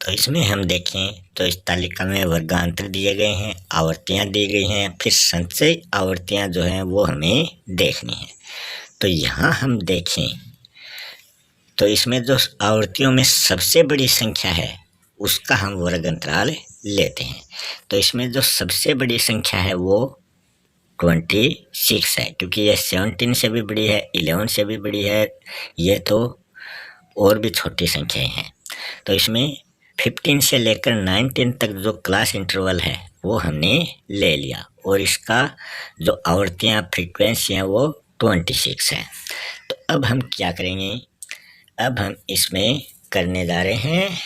S1: तो इसमें हम देखें तो इस तालिका में वर्गांतर दिए गए हैं, आवर्तियां दी गई हैं, फिर संचय आवर्तियां जो हैं वो हमें देखनी है। तो यहाँ हम देखें तो इसमें जो आवर्तियों में सबसे बड़ी संख्या है उसका हम वर्ग अंतराल लेते हैं। तो इसमें जो सबसे बड़ी संख्या है वो 26 है, क्योंकि ये 17 से भी बड़ी है, 11 से भी बड़ी है, ये तो और भी छोटी संख्याएं हैं। तो इसमें 15 से लेकर 19 तक जो क्लास इंटरवल है वो हमने ले लिया, और इसका जो आवर्तियाँ फ्रीक्वेंसी हैं वो 26 है। तो अब हम क्या करेंगे, अब हम इसमें करने जा रहे हैं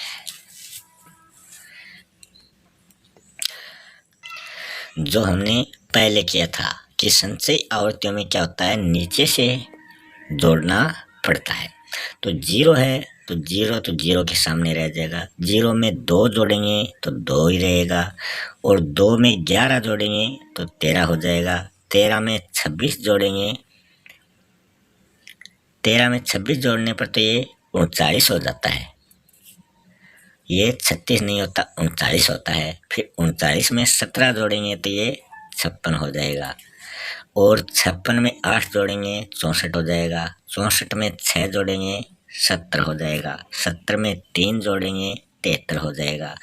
S1: जो हमने पहले किया था कि संचय आवर्तियों में क्या होता है, नीचे से जोड़ना पड़ता है। तो 0 है तो 0 के सामने रह जाएगा, 0 में 2 जोड़ेंगे तो 2 ही रहेगा, और 2 में 11 जोड़ेंगे तो 13 हो जाएगा, 13 में 26 जोड़ेंगे, 13 में 26 जोड़ने पर तो ये 39 हो जाता है, ये 36 नहीं होता 39 होता है। फिर 39 में 17 जोड़ेंगे तो ये 56 हो जाएगा, और 56 में 8 जोड़ेंगे 64 हो जाएगा, 64 में 6 जोड़ेंगे 70 हो जाएगा, 70 में 3 जोड़ेंगे 73 हो जाएगा,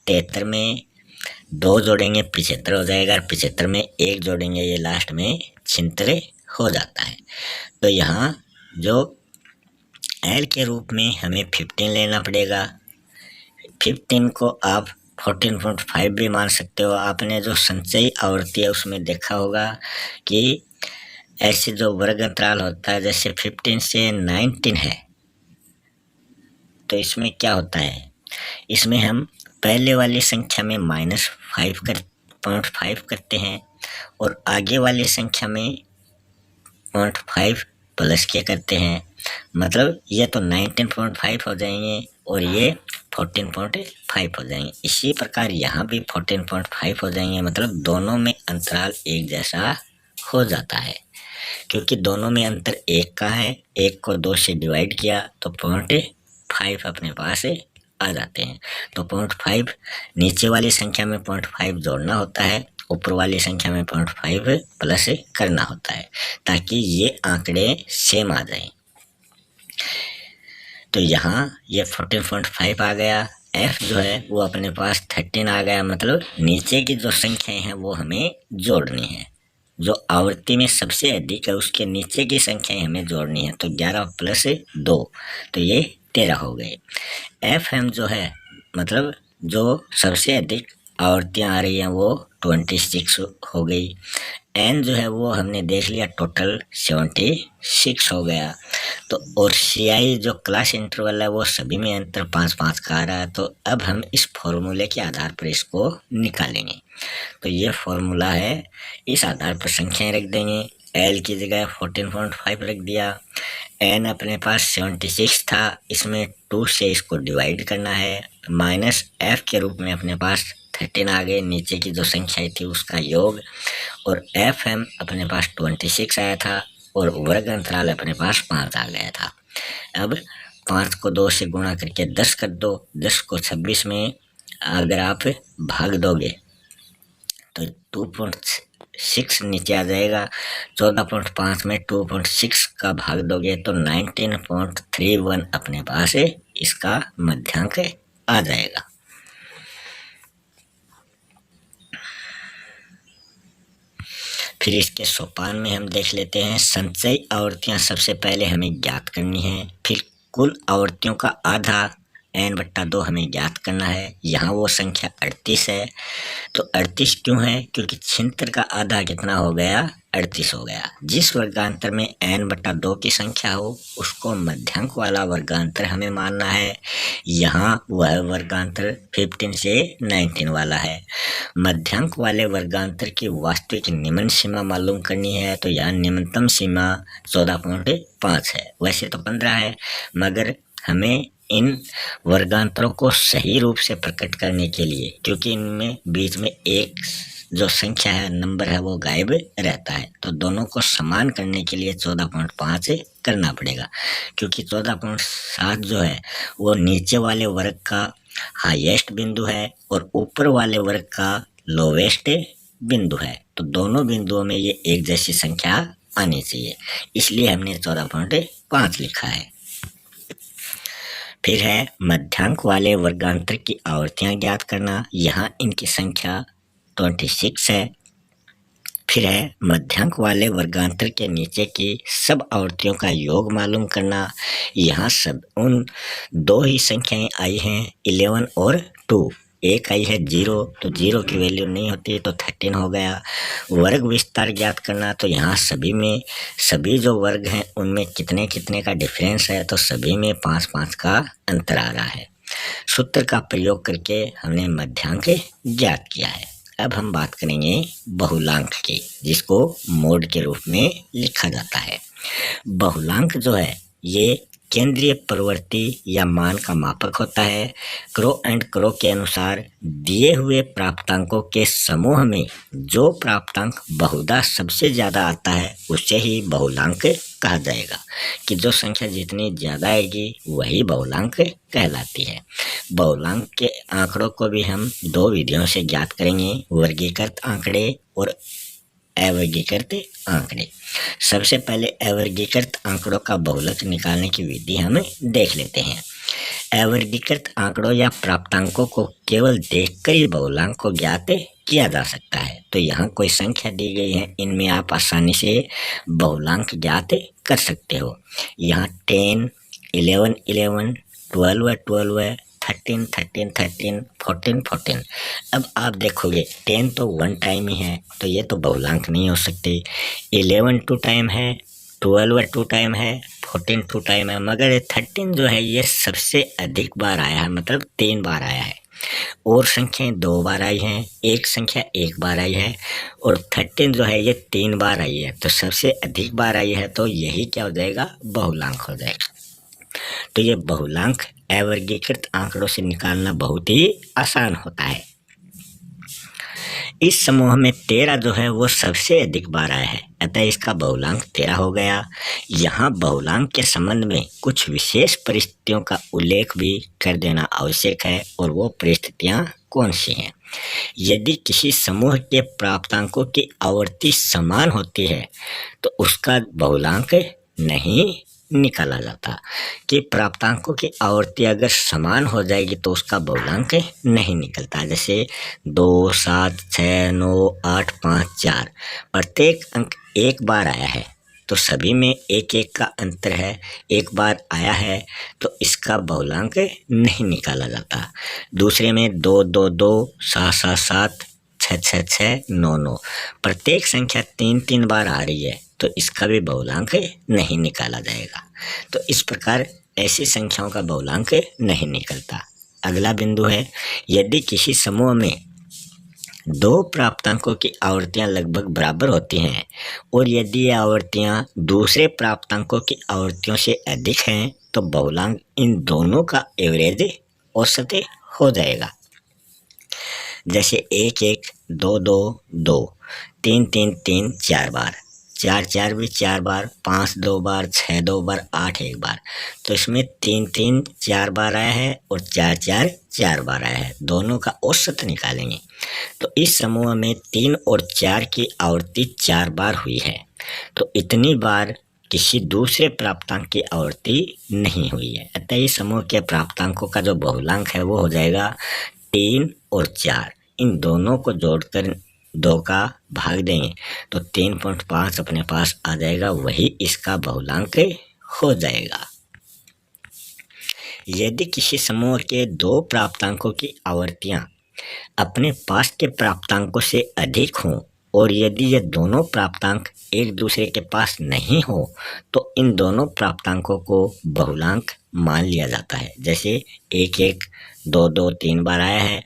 S1: 73 में 2 जोड़ेंगे 75 हो जाएगा, और 75 में 1 जोड़ेंगे ये लास्ट में 76 हो जाता है। तो यहाँ जो L के रूप में हमें 15 लेना पड़ेगा। 15 को आप 14.5 भी मान सकते हो। आपने जो संचयी आवर्ती है उसमें देखा होगा कि ऐसे जो वर्ग अंतराल होता है, जैसे 15 से 19 है, तो इसमें क्या होता है, इसमें हम पहले वाली संख्या में -5 करते हैं, और आगे वाली संख्या में 0.5 प्लस क्या करते हैं, मतलब ये तो 19.5 हो जाएंगे और ये 14.5 हो जाएंगे। इसी प्रकार यहाँ भी 14.5 हो जाएंगे, मतलब दोनों में अंतराल एक जैसा हो जाता है, क्योंकि दोनों में अंतर 1 का है। 1 को 2 से डिवाइड किया तो 0.5 अपने पास आ जाते हैं। तो 0.5 नीचे वाली संख्या में 0.5 जोड़ना होता है, ऊपर वाली संख्या में 0.5 प्लस करना होता है, ताकि ये आंकड़े सेम आ जाएं। तो यहाँ ये 14.5 आ गया, F जो है वो अपने पास 13 आ गया, मतलब नीचे की जो संख्याएं हैं वो हमें जोड़नी है। जो आवर्ती में सबसे अधिक है उसके नीचे की संख्याएं हमें जोड़नी है। तो 11 प्लस 2 तो ये 13 हो गए। FM जो है, मतलब जो सबसे अधिक आवर्तियाँ आ रही हैं वो 26 हो गई। N जो है वो हमने देख लिया, टोटल 76 हो गया। तो और CI जो क्लास इंटरवल है वो सभी में अंतर 5-5 का आ रहा है। तो अब हम इस फॉर्मूले के आधार पर इसको निकालेंगे। तो ये फॉर्मूला है, इस आधार पर संख्याएं रख देंगे। एल की जगह 14.5 रख दिया। एन अपने पास 76 था, इसमें 2 से इसको डिवाइड करना है, माइनस एफ के रूप में अपने पास 13 आ गए, नीचे की जो संख्या थी उसका योग, और एफ एम अपने पास 26 आया था, और वर्ग अंतराल अपने पास 5 आ गया था। अब 5 को 2 से गुणा करके 10 कर दो, 10 को 26 में अगर आप भाग दोगे तो 2.6 नीचे आ जाएगा। 14.5 में 2.6 का भाग दोगे तो 19.31 अपने पास इसका मध्यांक आ जाएगा। फिर इसके सोपान में हम देख लेते हैं। संचयी आवर्तियां सबसे पहले हमें ज्ञात करनी है, फिर कुल आवर्तियों का आधा n/2 हमें ज्ञात करना है। यहाँ वो संख्या 38 है, तो 38 क्यों है? क्योंकि 76 का आधा कितना हो गया? 38 हो गया। जिस वर्गांतर में n/2 की संख्या हो उसको मध्यांक वाला वर्गांतर हमें मानना है। यहाँ वह वर्गांतर 15 से 19 वाला है। मध्यांक वाले वर्गांतर की वास्तविक निम्न सीमा मालूम करनी है, तो यहाँ निम्नतम सीमा 14.5 है। वैसे तो 15 है, मगर हमें इन वर्गांतरों को सही रूप से प्रकट करने के लिए, क्योंकि इनमें बीच में एक जो संख्या है, नंबर है, वो गायब रहता है, तो दोनों को समान करने के लिए 14.5 करना पड़ेगा। क्योंकि 14.7 जो है वो नीचे वाले वर्ग का हाईएस्ट बिंदु है और ऊपर वाले वर्ग का लोवेस्ट बिंदु है, तो दोनों बिंदुओं में ये एक जैसी संख्या आनी चाहिए, इसलिए हमने 14.5 लिखा है। फिर है मध्यांक वाले वर्गांतर की आवर्तियां ज्ञात करना। यहाँ इनकी संख्या 26 है। फिर है मध्यांक वाले वर्गांतर के नीचे की सब आवर्तियों का योग मालूम करना। यहाँ सब उन 2 ही संख्याएं आई हैं, 11 और 2। एक आई है 0, तो 0 की वैल्यू नहीं होती, तो 13 हो गया। वर्ग विस्तार ज्ञात करना, तो यहाँ सभी जो वर्ग हैं उनमें कितने कितने का डिफरेंस है, तो सभी में 5-5 का अंतर आ रहा है। सूत्र का प्रयोग करके हमने मध्यांक ज्ञात किया है। अब हम बात करेंगे बहुलांक की, जिसको मोड के रूप में लिखा जाता है। बहुलांक जो है ये केंद्रीय प्रवृत्ति या मान का मापक होता है। क्रो एंड क्रो के अनुसार दिए हुए प्राप्तांकों के समूह में जो प्राप्तांक बहुधा सबसे ज़्यादा आता है उसे ही बहुलांक कहा जाएगा, कि जो संख्या जितनी ज़्यादा आएगी वही बहुलांक कहलाती है। बहुलांक के आंकड़ों को भी हम 2 विधियों से ज्ञात करेंगे, वर्गीकृत आंकड़े और अवर्गीकृत आंकड़े। सबसे पहले अवर्गीकृत आंकड़ों का बहुलक निकालने की विधि हम देख लेते हैं। अवर्गीकृत आंकड़ों या प्राप्तांकों को केवल देखकर ही बहुलांक को ज्ञात किया जा सकता है। तो यहाँ कोई संख्या दी गई है, इनमें आप आसानी से बहुलांक ज्ञात कर सकते हो। यहाँ 10, 11, 11, 12, 12, 13, 13, 13, 14, 14। अब आप देखोगे 10 तो 1 टाइम ही है, तो ये तो बहुलांक नहीं हो सकते। 11 2 टाइम है, 12 2 टाइम है, 14 2 टाइम है, मगर 13 जो है ये सबसे अधिक बार आया है, मतलब 3 बार आया है। और संख्याएं 2 बार आई हैं, एक संख्या 1 बार आई है, और 13 जो है ये 3 बार आई है, तो सबसे अधिक बार आई है, तो यही क्या हो जाएगा? बहुलांक हो जाएगा। तो ये बहुलांक अवर्गीकृत आंकड़ों से निकालना बहुत ही आसान होता है। इस समूह में 13 जो है वो सबसे अधिक बार आया है, अतः इसका बहुलांक 13 हो गया। यहाँ बहुलांक के संबंध में कुछ विशेष परिस्थितियों का उल्लेख भी कर देना आवश्यक है, और वो परिस्थितियाँ कौन सी हैं? यदि किसी समूह के प्राप्तांकों की आवर्ती समान होती है तो उसका बहुलांक नहीं निकाला जाता। कि प्राप्तांकों की आवर्ती अगर समान हो जाएगी तो उसका बहुलांक नहीं निकलता। जैसे 2, 7, 6, 9, 8, 5, 4, प्रत्येक अंक 1 बार आया है, तो सभी में 1-1 का अंतर है, 1 बार आया है, तो इसका बहुलांक नहीं निकाला जाता। दूसरे में 2, 2, 2, 7, 7, 7, 6, 6, 6, 9, 9, प्रत्येक संख्या 3-3 बार आ रही है, तो इसका भी बहुलांक नहीं निकाला जाएगा। तो इस प्रकार ऐसी संख्याओं का बहुलांक नहीं निकलता। अगला बिंदु है, यदि किसी समूह में दो प्राप्तांकों की आवर्तियां लगभग बराबर होती हैं और यदि ये आवर्तियां दूसरे प्राप्तांकों की आवर्तियों से अधिक हैं तो बहुलांक इन दोनों का एवरेज औसत हो जाएगा। जैसे 1 1 2 2 2, 3 3 3 4 बार, 4 4 भी 4 बार, 5 2 बार, 6 2 बार, 8 1 बार। तो इसमें 3 3 4 बार आया है और 4 4 4 बार आया है। दोनों का औसत निकालेंगे तो इस समूह में 3 और 4 की आवर्ती 4 बार हुई है। तो इतनी बार किसी दूसरे प्राप्तांक की आवर्ती नहीं हुई है। अतः इस समूह के प्राप्तांकों का जो बहुलांक है वो हो जाएगा 3 और 4। इन दोनों को जोड़कर 2 का भाग देंगे तो 3.5 अपने पास आ जाएगा, वही इसका बहुलांक हो जाएगा। यदि किसी समूह के दो प्राप्तांकों की आवर्तियां अपने पास के प्राप्तांकों से अधिक हों और यदि ये दोनों प्राप्तांक एक दूसरे के पास नहीं हो तो इन दोनों प्राप्तांकों को बहुलांक मान लिया जाता है। जैसे 1 1 2 2 3 बार आया है,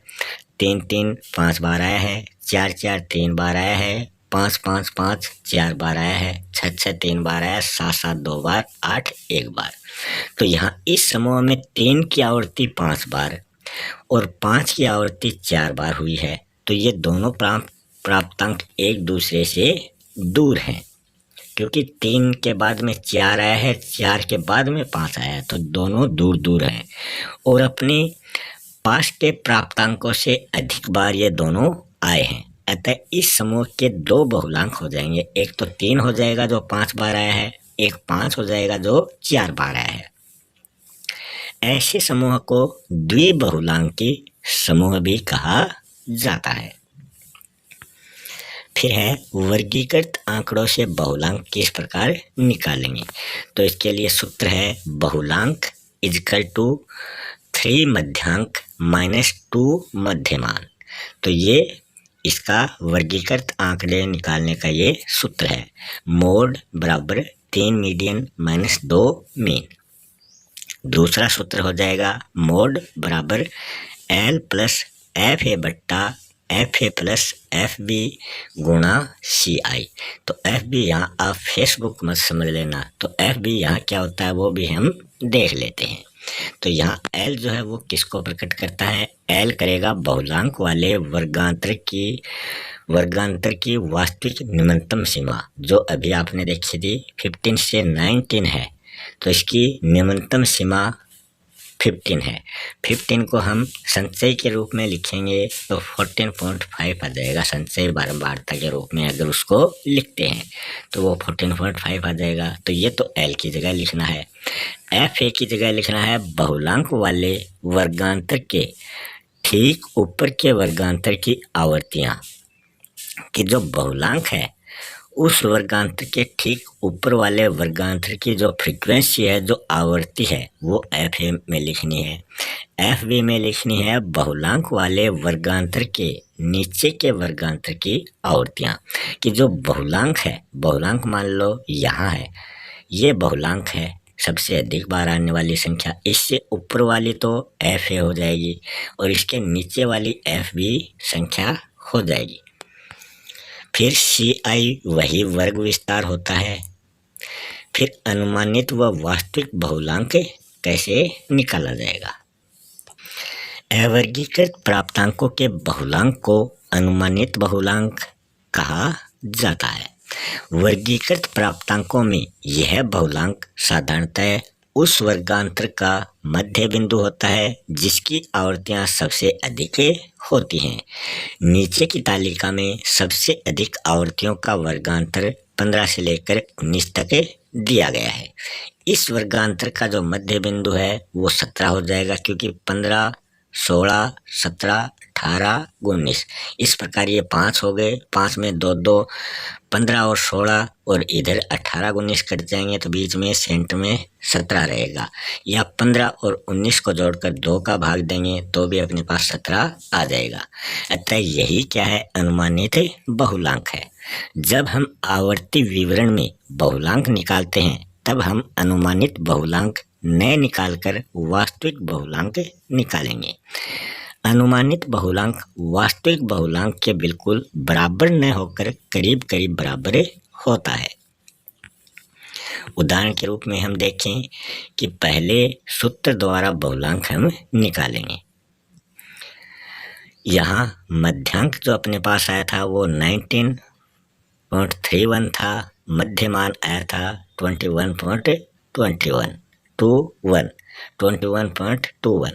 S1: 3 3 5 बार आया है, 4 4 3 बार आया है, 5 5 5 4 बार आया है, 6 6 3 बार आया, 7 7 2 बार, 8 1 बार। तो यहाँ इस समूह में 3 की आवर्ती 5 बार और 5 की आवर्ती 4 बार हुई है। तो ये दोनों प्राप्तांक एक दूसरे से दूर हैं, क्योंकि 3 के बाद में 4 आया है, 4 के बाद में 5 आया है, तो दोनों दूर दूर हैं और अपने पास के प्राप्तांकों से अधिक बार ये दोनों आए हैं। अतः इस समूह के दो बहुलांक हो जाएंगे, एक तो 3 हो जाएगा जो 5 बार आया है, एक 5 हो जाएगा जो 4 बार आया है। ऐसे समूह को द्विबहुलांकी समूह भी कहा जाता है। फिर है वर्गीकृत आंकड़ों से बहुलांक किस प्रकार निकालेंगे। तो इसके लिए सूत्र है बहुलांक इजकल टू 3 मध्यांक माइनस 2 मध्यमान। तो ये इसका वर्गीकृत आंकड़े निकालने का ये सूत्र है। मोड बराबर 3 मीडियन माइनस 2 मीन। दूसरा सूत्र हो जाएगा मोड बराबर L प्लस एफ ए बट्टा F A plus F B गुणा सी आई। तो एफ बी यहाँ आप फेसबुक मत समझ लेना, तो एफ बी यहाँ क्या होता है वो भी हम देख लेते हैं। तो यहाँ L जो है वो किसको प्रकट करता है, L करेगा बहुलांक वाले वर्गांतर की वास्तविक न्यूनतम सीमा, जो अभी आपने देखी थी 15 से 19 है। तो इसकी न्यूनतम सीमा 15 है। 15 को हम संचय के रूप में लिखेंगे तो 14.5 आ जाएगा। संचय बारंबारता के रूप में अगर उसको लिखते हैं तो वो 14.5 आ जाएगा। तो ये तो L की जगह लिखना है। एफ ए की जगह लिखना है बहुलांक वाले वर्गांतर के ठीक ऊपर के वर्गांतर की आवर्तियां, कि जो बहुलांक है उस वर्गांतर के ठीक ऊपर वाले वर्गांतर की जो फ्रीक्वेंसी है, जो आवर्ती है, वो एफ ए में लिखनी है। एफ बी में लिखनी है बहुलांक वाले वर्गांतर के नीचे के वर्गांतर की आवर्तियां, कि जो बहुलांक है, बहुलांक मान लो यहाँ है, ये बहुलांक है, सबसे अधिक बार आने वाली संख्या, इससे ऊपर वाली तो एफ ए हो जाएगी और इसके नीचे वाली एफ बी संख्या हो जाएगी। फिर सी आई वही वर्ग विस्तार होता है। फिर अनुमानित व वास्तविक बहुलांक कैसे निकाला जाएगा। अवर्गीकृत प्राप्तांकों के बहुलांक को अनुमानित बहुलांक कहा जाता है। वर्गीकृत प्राप्तांकों में यह बहुलांक साधारणतः उस वर्गांतर का मध्य बिंदु होता है जिसकी आवर्तियां सबसे अधिक होती हैं। नीचे की तालिका में सबसे अधिक आवर्तियों का वर्गांतर 15 से लेकर 19 तक दिया गया है। इस वर्गांतर का जो मध्य बिंदु है वो 17 हो जाएगा, क्योंकि 15 16 17 18 19 इस प्रकार ये 5 हो गए। 5 में 2 2 15 और 16 और इधर 18 19 कट जाएंगे तो बीच में सेंटर में 17 रहेगा। या 15 और 19 को जोड़कर 2 का भाग देंगे तो भी अपने पास 17 आ जाएगा। अतः यही क्या है, अनुमानित बहुलांक है। जब हम आवर्ती विवरण में बहुलांक निकालते हैं तब हम अनुमानित बहुलांक न निकालकर वास्तविक बहुलांक निकालेंगे। अनुमानित बहुलांक वास्तविक बहुलांक के बिल्कुल बराबर न होकर करीब करीब बराबर होता है। उदाहरण के रूप में हम देखें कि पहले सूत्र द्वारा बहुलांक हम निकालेंगे। यहाँ मध्यांक जो अपने पास आया था वो 19.31 था, मध्यमान आया था 21.21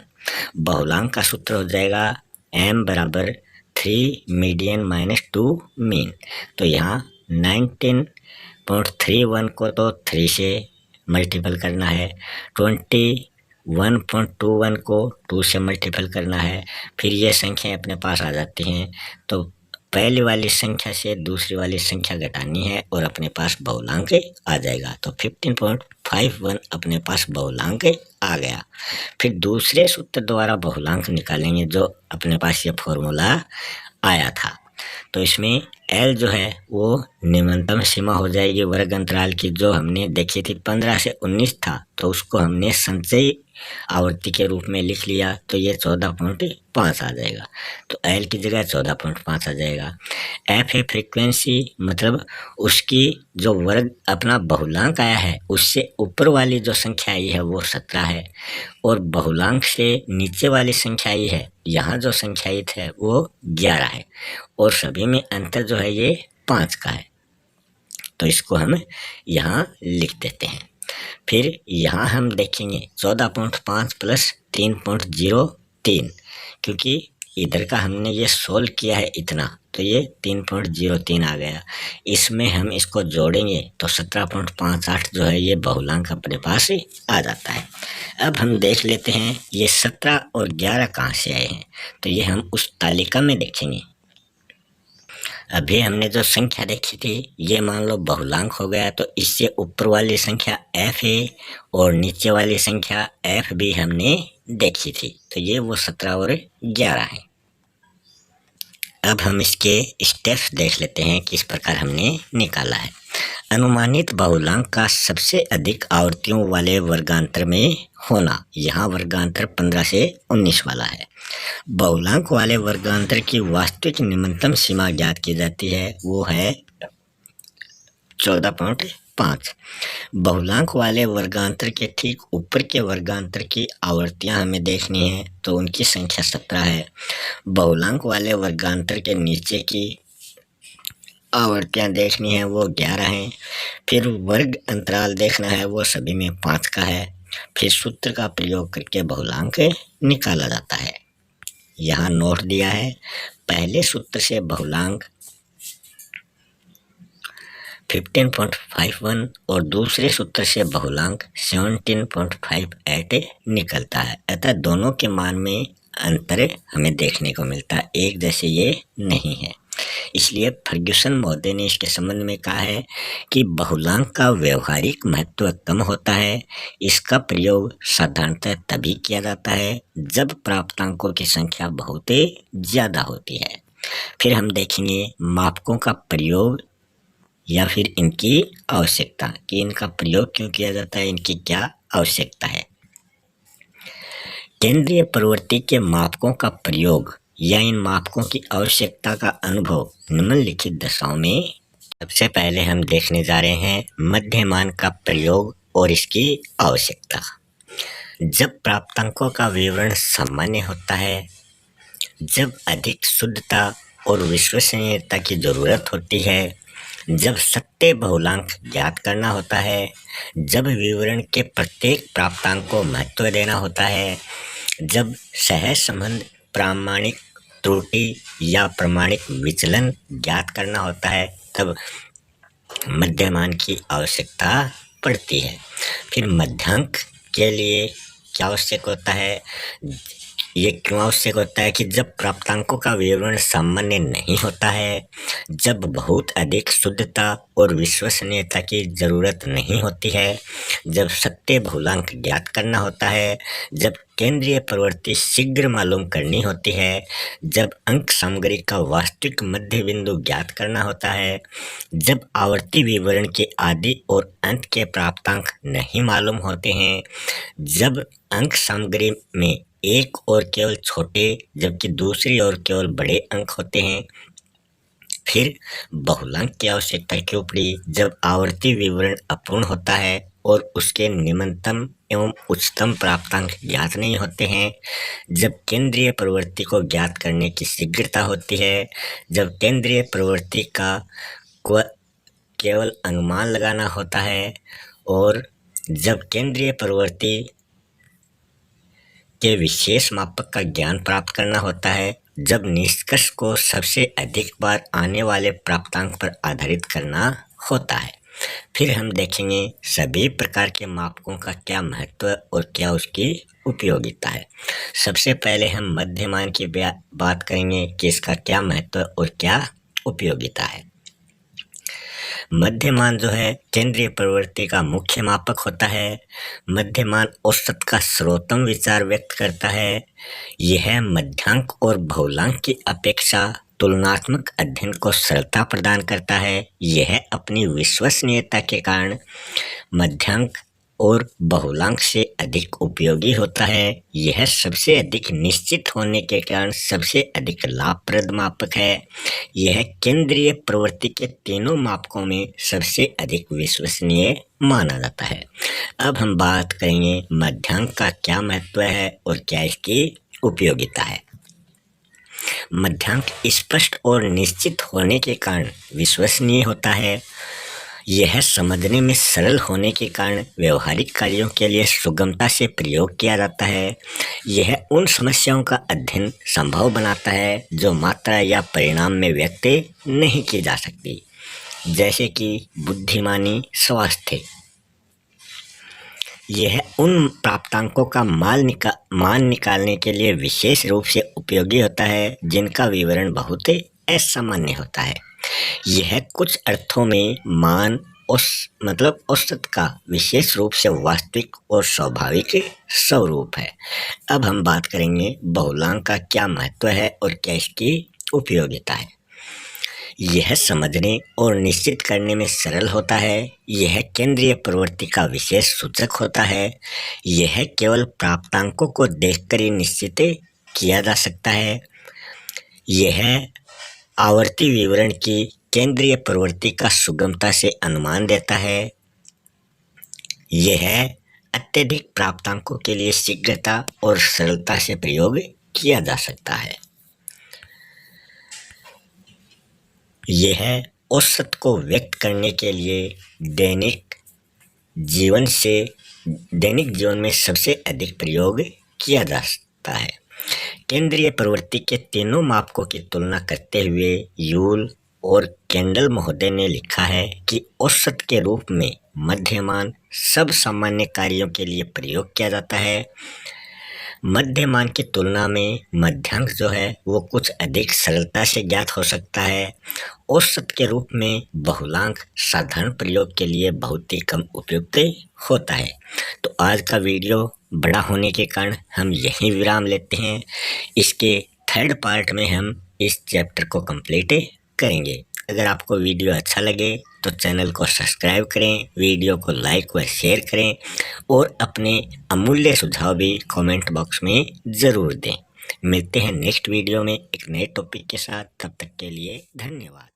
S1: बहुलांक का सूत्र हो जाएगा m बराबर 3 मीडियन माइनस 2 मीन। तो यहाँ 19.31 को तो 3 से मल्टीपल करना है, 21.21 को 2 से मल्टीपल करना है, फिर ये संख्याएं अपने पास आ जाती हैं। तो पहली वाली संख्या से दूसरी वाली संख्या घटानी है और अपने पास बहुलांक आ जाएगा। तो 15.51 अपने पास बहुलांक आ गया। फिर दूसरे सूत्र द्वारा बहुलांक निकालेंगे जो अपने पास ये फॉर्मूला आया था। तो इसमें L जो है वो न्यूनतम सीमा हो जाएगी वर्ग अंतराल की, जो हमने देखी थी 15 से 19 था, तो उसको हमने संचयी आवृत्ति के रूप में लिख लिया, तो ये 14.5 आ जाएगा। तो L की जगह 14.5 आ जाएगा। F है फ्रीक्वेंसी, मतलब उसकी जो वर्ग अपना बहुलांक आया है उससे ऊपर वाली जो संख्या आई है वो 17 है, और बहुलांक से नीचे वाली संख्या आई है, यहाँ जो संख्या आई है वो 11 है, और सभी में अंतर जो है ये 5 का है। तो इसको हम यहाँ लिख देते हैं। फिर यहाँ हम देखेंगे 14.5 प्लस 3.03, क्योंकि इधर का हमने ये सोल्व किया है इतना, तो ये 3.03 आ गया। इसमें हम इसको जोड़ेंगे तो 17.58 जो है ये बहुलांक अपने पास ही आ जाता है। अब हम देख लेते हैं ये 17 और 11 कहाँ से आए हैं, तो ये हम उस तालिका में देखेंगे। अभी हमने जो संख्या देखी थी ये मान लो बहुलांक हो गया, तो इससे ऊपर वाली संख्या f है और नीचे वाली संख्या f भी हमने देखी थी, तो ये वो 17 और 11 है। अब हम इसके स्टेप्स देख लेते हैं किस प्रकार हमने निकाला है। अनुमानित बहुलांक का सबसे अधिक आवृत्तियों वाले वर्गांतर में होना, यहाँ वर्गांतर 15 से 19 वाला है। बहुलांक वाले वर्गांतर की वास्तविक न्यूनतम सीमा ज्ञात की जाती है, वो है 14.5। बहुलांक वाले वर्गांतर के ठीक ऊपर के वर्गांतर की आवृत्तियां हमें देखनी है, तो उनकी संख्या 17 है। बहुलांक वाले वर्गांतर के नीचे की आवृत्तियां देखनी है, वो 11 हैं। फिर वर्ग अंतराल देखना है, वो सभी में 5 का है। फिर सूत्र का प्रयोग करके बहुलांक निकाला जाता है। यहाँ नोट दिया है, पहले सूत्र से बहुलांक 15.51 और दूसरे सूत्र से बहुलांक 17.58 निकलता है। अतः दोनों के मान में अंतर हमें देखने को मिलता है, एक जैसे ये नहीं है। इसलिए फर्ग्यूसन महोदय ने इसके संबंध में कहा है कि बहुलांक का व्यवहारिक महत्व कम होता है। इसका प्रयोग साधारणतः तभी किया जाता है जब प्राप्तांकों की संख्या बहुत ज्यादा होती है। फिर हम देखेंगे मापकों का प्रयोग या फिर इनकी आवश्यकता, कि इनका प्रयोग क्यों किया जाता है, इनकी क्या आवश्यकता है। केंद्रीय प्रवृत्ति के मापकों का प्रयोग या इन मापकों की आवश्यकता का अनुभव निम्नलिखित दशाओं में। सबसे पहले हम देखने जा रहे हैं मध्यमान का प्रयोग और इसकी आवश्यकता। जब प्राप्तांकों का विवरण सामान्य होता है, जब अधिक शुद्धता और विश्वसनीयता की जरूरत होती है, जब सत्य बहुलांक ज्ञात करना होता है, जब विवरण के प्रत्येक प्राप्तांक को महत्व देना होता है, जब सहज संबंध, प्रामाणिक त्रुटि या प्रमाणिक विचलन ज्ञात करना होता है, तब मध्यमान की आवश्यकता पड़ती है। फिर मध्यांक के लिए क्या आवश्यक होता है, ये क्यों आवश्यक होता है कि जब प्राप्तांकों का विवरण सामान्य नहीं होता है, जब बहुत अधिक शुद्धता और विश्वसनीयता की जरूरत नहीं होती है, जब सत्य बहुलांक ज्ञात करना होता है, जब केंद्रीय प्रवृत्ति शीघ्र मालूम करनी होती है, जब अंक सामग्री का वास्तविक मध्य बिंदु ज्ञात करना होता है, जब आवर्ती विवरण के आदि और अंत के प्राप्तांक नहीं मालूम होते हैं, जब अंक सामग्री में एक ओर केवल छोटे जबकि दूसरी ओर केवल बड़े अंक होते हैं। फिर बहुलांक की आवश्यकता क्यों पड़ी? जब आवर्ती विवरण अपूर्ण होता है और उसके निम्नतम एवं उच्चतम प्राप्तांक ज्ञात नहीं होते हैं, जब केंद्रीय प्रवृत्ति को ज्ञात करने की शीघ्रता होती है, जब केंद्रीय प्रवृत्ति का केवल अनुमान लगाना होता है और जब केंद्रीय प्रवृत्ति के विशेष मापक का ज्ञान प्राप्त करना होता है, जब निष्कर्ष को सबसे अधिक बार आने वाले प्राप्तांक पर आधारित करना होता है। फिर हम देखेंगे सभी प्रकार के मापकों का क्या महत्व और क्या उसकी उपयोगिता है। सबसे पहले हम मध्यमान की बात करेंगे कि इसका क्या महत्व और क्या उपयोगिता है। मध्यमान जो है केंद्रीय प्रवृत्ति का मुख्य मापक होता है। मध्यमान औसत का सर्वोत्तम विचार व्यक्त करता है। यह मध्यांक और बहुलांक की अपेक्षा तुलनात्मक अध्ययन को सरलता प्रदान करता है। यह अपनी विश्वसनीयता के कारण मध्यांक और बहुलांक से अधिक उपयोगी होता है। यह सबसे अधिक निश्चित होने के कारण सबसे अधिक लाभप्रद मापक है। यह केंद्रीय प्रवृत्ति के तीनों मापकों में सबसे अधिक विश्वसनीय माना जाता है। अब हम बात करेंगे मध्यांक का क्या महत्व है और क्या इसकी उपयोगिता है। मध्यांक स्पष्ट और निश्चित होने के कारण विश्वसनीय होता है। यह समझने में सरल होने के कारण व्यवहारिक कार्यों के लिए सुगमता से प्रयोग किया जाता है। यह उन समस्याओं का अध्ययन संभव बनाता है जो मात्रा या परिणाम में व्यक्त नहीं की जा सकती, जैसे कि बुद्धिमानी, स्वास्थ्य। यह उन प्राप्तांकों का मान निकालने के लिए विशेष रूप से उपयोगी होता है जिनका विवरण बहुत असामान्य होता है। यह कुछ अर्थों में मान औसत का विशेष रूप से वास्तविक और स्वाभाविक स्वरूप है। अब हम बात करेंगे बहुलांक का क्या महत्व है और क्या इसकी उपयोगिता है। यह समझने और निश्चित करने में सरल होता है। यह केंद्रीय प्रवृत्ति का विशेष सूचक होता है। यह केवल प्राप्तांकों को देखकर ही निश्चित किया जा सकता है। यह आवर्ती विवरण की केंद्रीय प्रवृत्ति का सुगमता से अनुमान देता है। यह अत्यधिक प्राप्तांकों के लिए शीघ्रता और सरलता से प्रयोग किया जा सकता है। यह औसत को व्यक्त करने के लिए दैनिक जीवन में सबसे अधिक प्रयोग किया जाता है। केंद्रीय प्रवृत्ति के तीनों मापकों की तुलना करते हुए यूल और केंडल महोदय ने लिखा है कि औसत के रूप में मध्यमान सब सामान्य कार्यों के लिए प्रयोग किया जाता है। मध्यमान की तुलना में मध्यांक जो है वो कुछ अधिक सरलता से ज्ञात हो सकता है। औसत के रूप में बहुलांक साधारण प्रयोग के लिए बहुत ही कम उपयुक्त होता है। तो आज का वीडियो बड़ा होने के कारण हम यहीं विराम लेते हैं। इसके थर्ड पार्ट में हम इस चैप्टर को कंप्लीट करेंगे। अगर आपको वीडियो अच्छा लगे तो चैनल को सब्सक्राइब करें, वीडियो को लाइक व शेयर करें और अपने अमूल्य सुझाव भी कमेंट बॉक्स में ज़रूर दें। मिलते हैं नेक्स्ट वीडियो में एक नए टॉपिक के साथ। तब तक के लिए धन्यवाद।